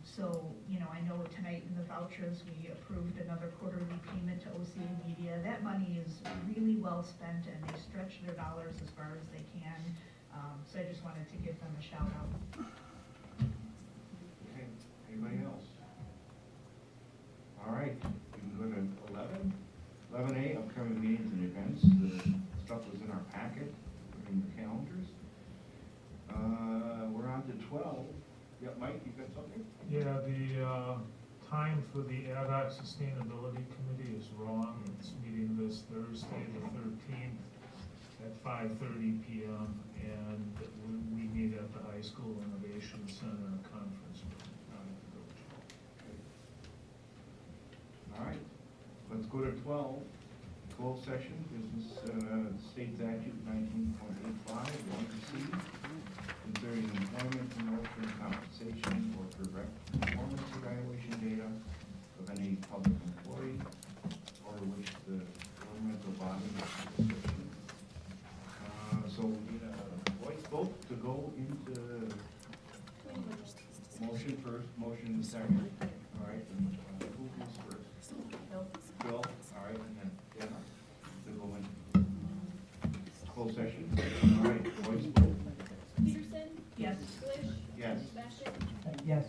So, I know tonight in the vouchers, we approved another quarterly payment to OCA Media. That money is really well spent, and they stretch their dollars as far as they can. So I just wanted to give them a shout out. Okay, anybody else? All right, we can go to 11. 11A, upcoming meetings and events. The stuff was in our packet, in the calendars. We're on to 12. Yeah, Mike, you got something? Yeah, the time for the Ad hoc Sustainability Committee is wrong. It's meeting this Thursday, the 13th, at 5:30 p.m. And we meet at the High School Innovation Center conference room, not at the village hall. All right, let's go to 12. 12 session, business, state statute 19.85, 1C, concerning employment, promotion, compensation, or direct performance evaluation data of any public employee or which the governmental body is sufficient. So we need a voice vote to go into motion first, motion second. All right, and who goes first? Bill, all right, and then Jenna to go in closed session. All right, voice vote. Peterson? Yes. Glish? Yes. Bastian? Yes.